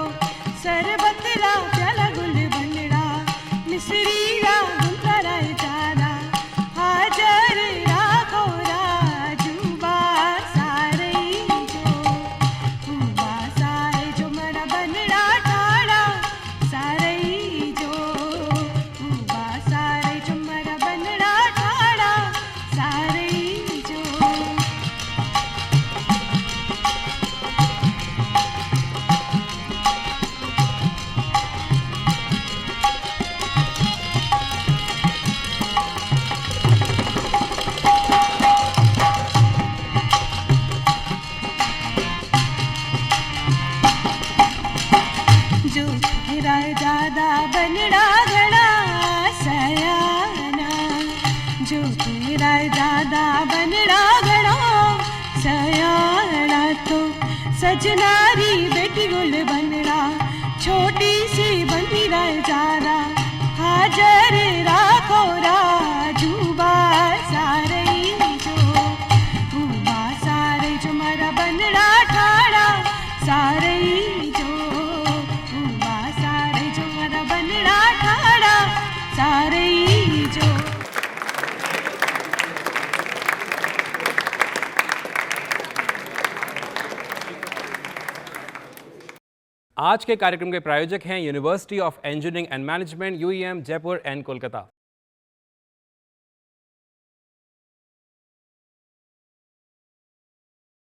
सरबतरा प्याला गुल बनड़ा मिसरी रा गुंतरा ज्यादा हाजर राखो राजूबा सारे जो हुआ सारे जो मरा बनड़ा ठाड़ा सारे जो हुआ सारे जो मरा बनड़ा ठाड़ा सारे जो। जो तेरा ज्यादा बनड़ा घड़ा सयाना, जो तेरा ज्यादा बनड़ा घड़ा सयाना, तो सजनारी बेटी गुल बनड़ा छोटी सी बंदी रह जारा हाजर राखो राजूबा सारे जो हुआ सारे जो मरा बनड़ा ठाड़ा सारे जो हुआ सारे जो मरा बनड़ा ठाड़ा सारे जो। आज के कार्यक्रम के प्रायोजक हैं university of engineering and management UEM Jaipur and Kolkata.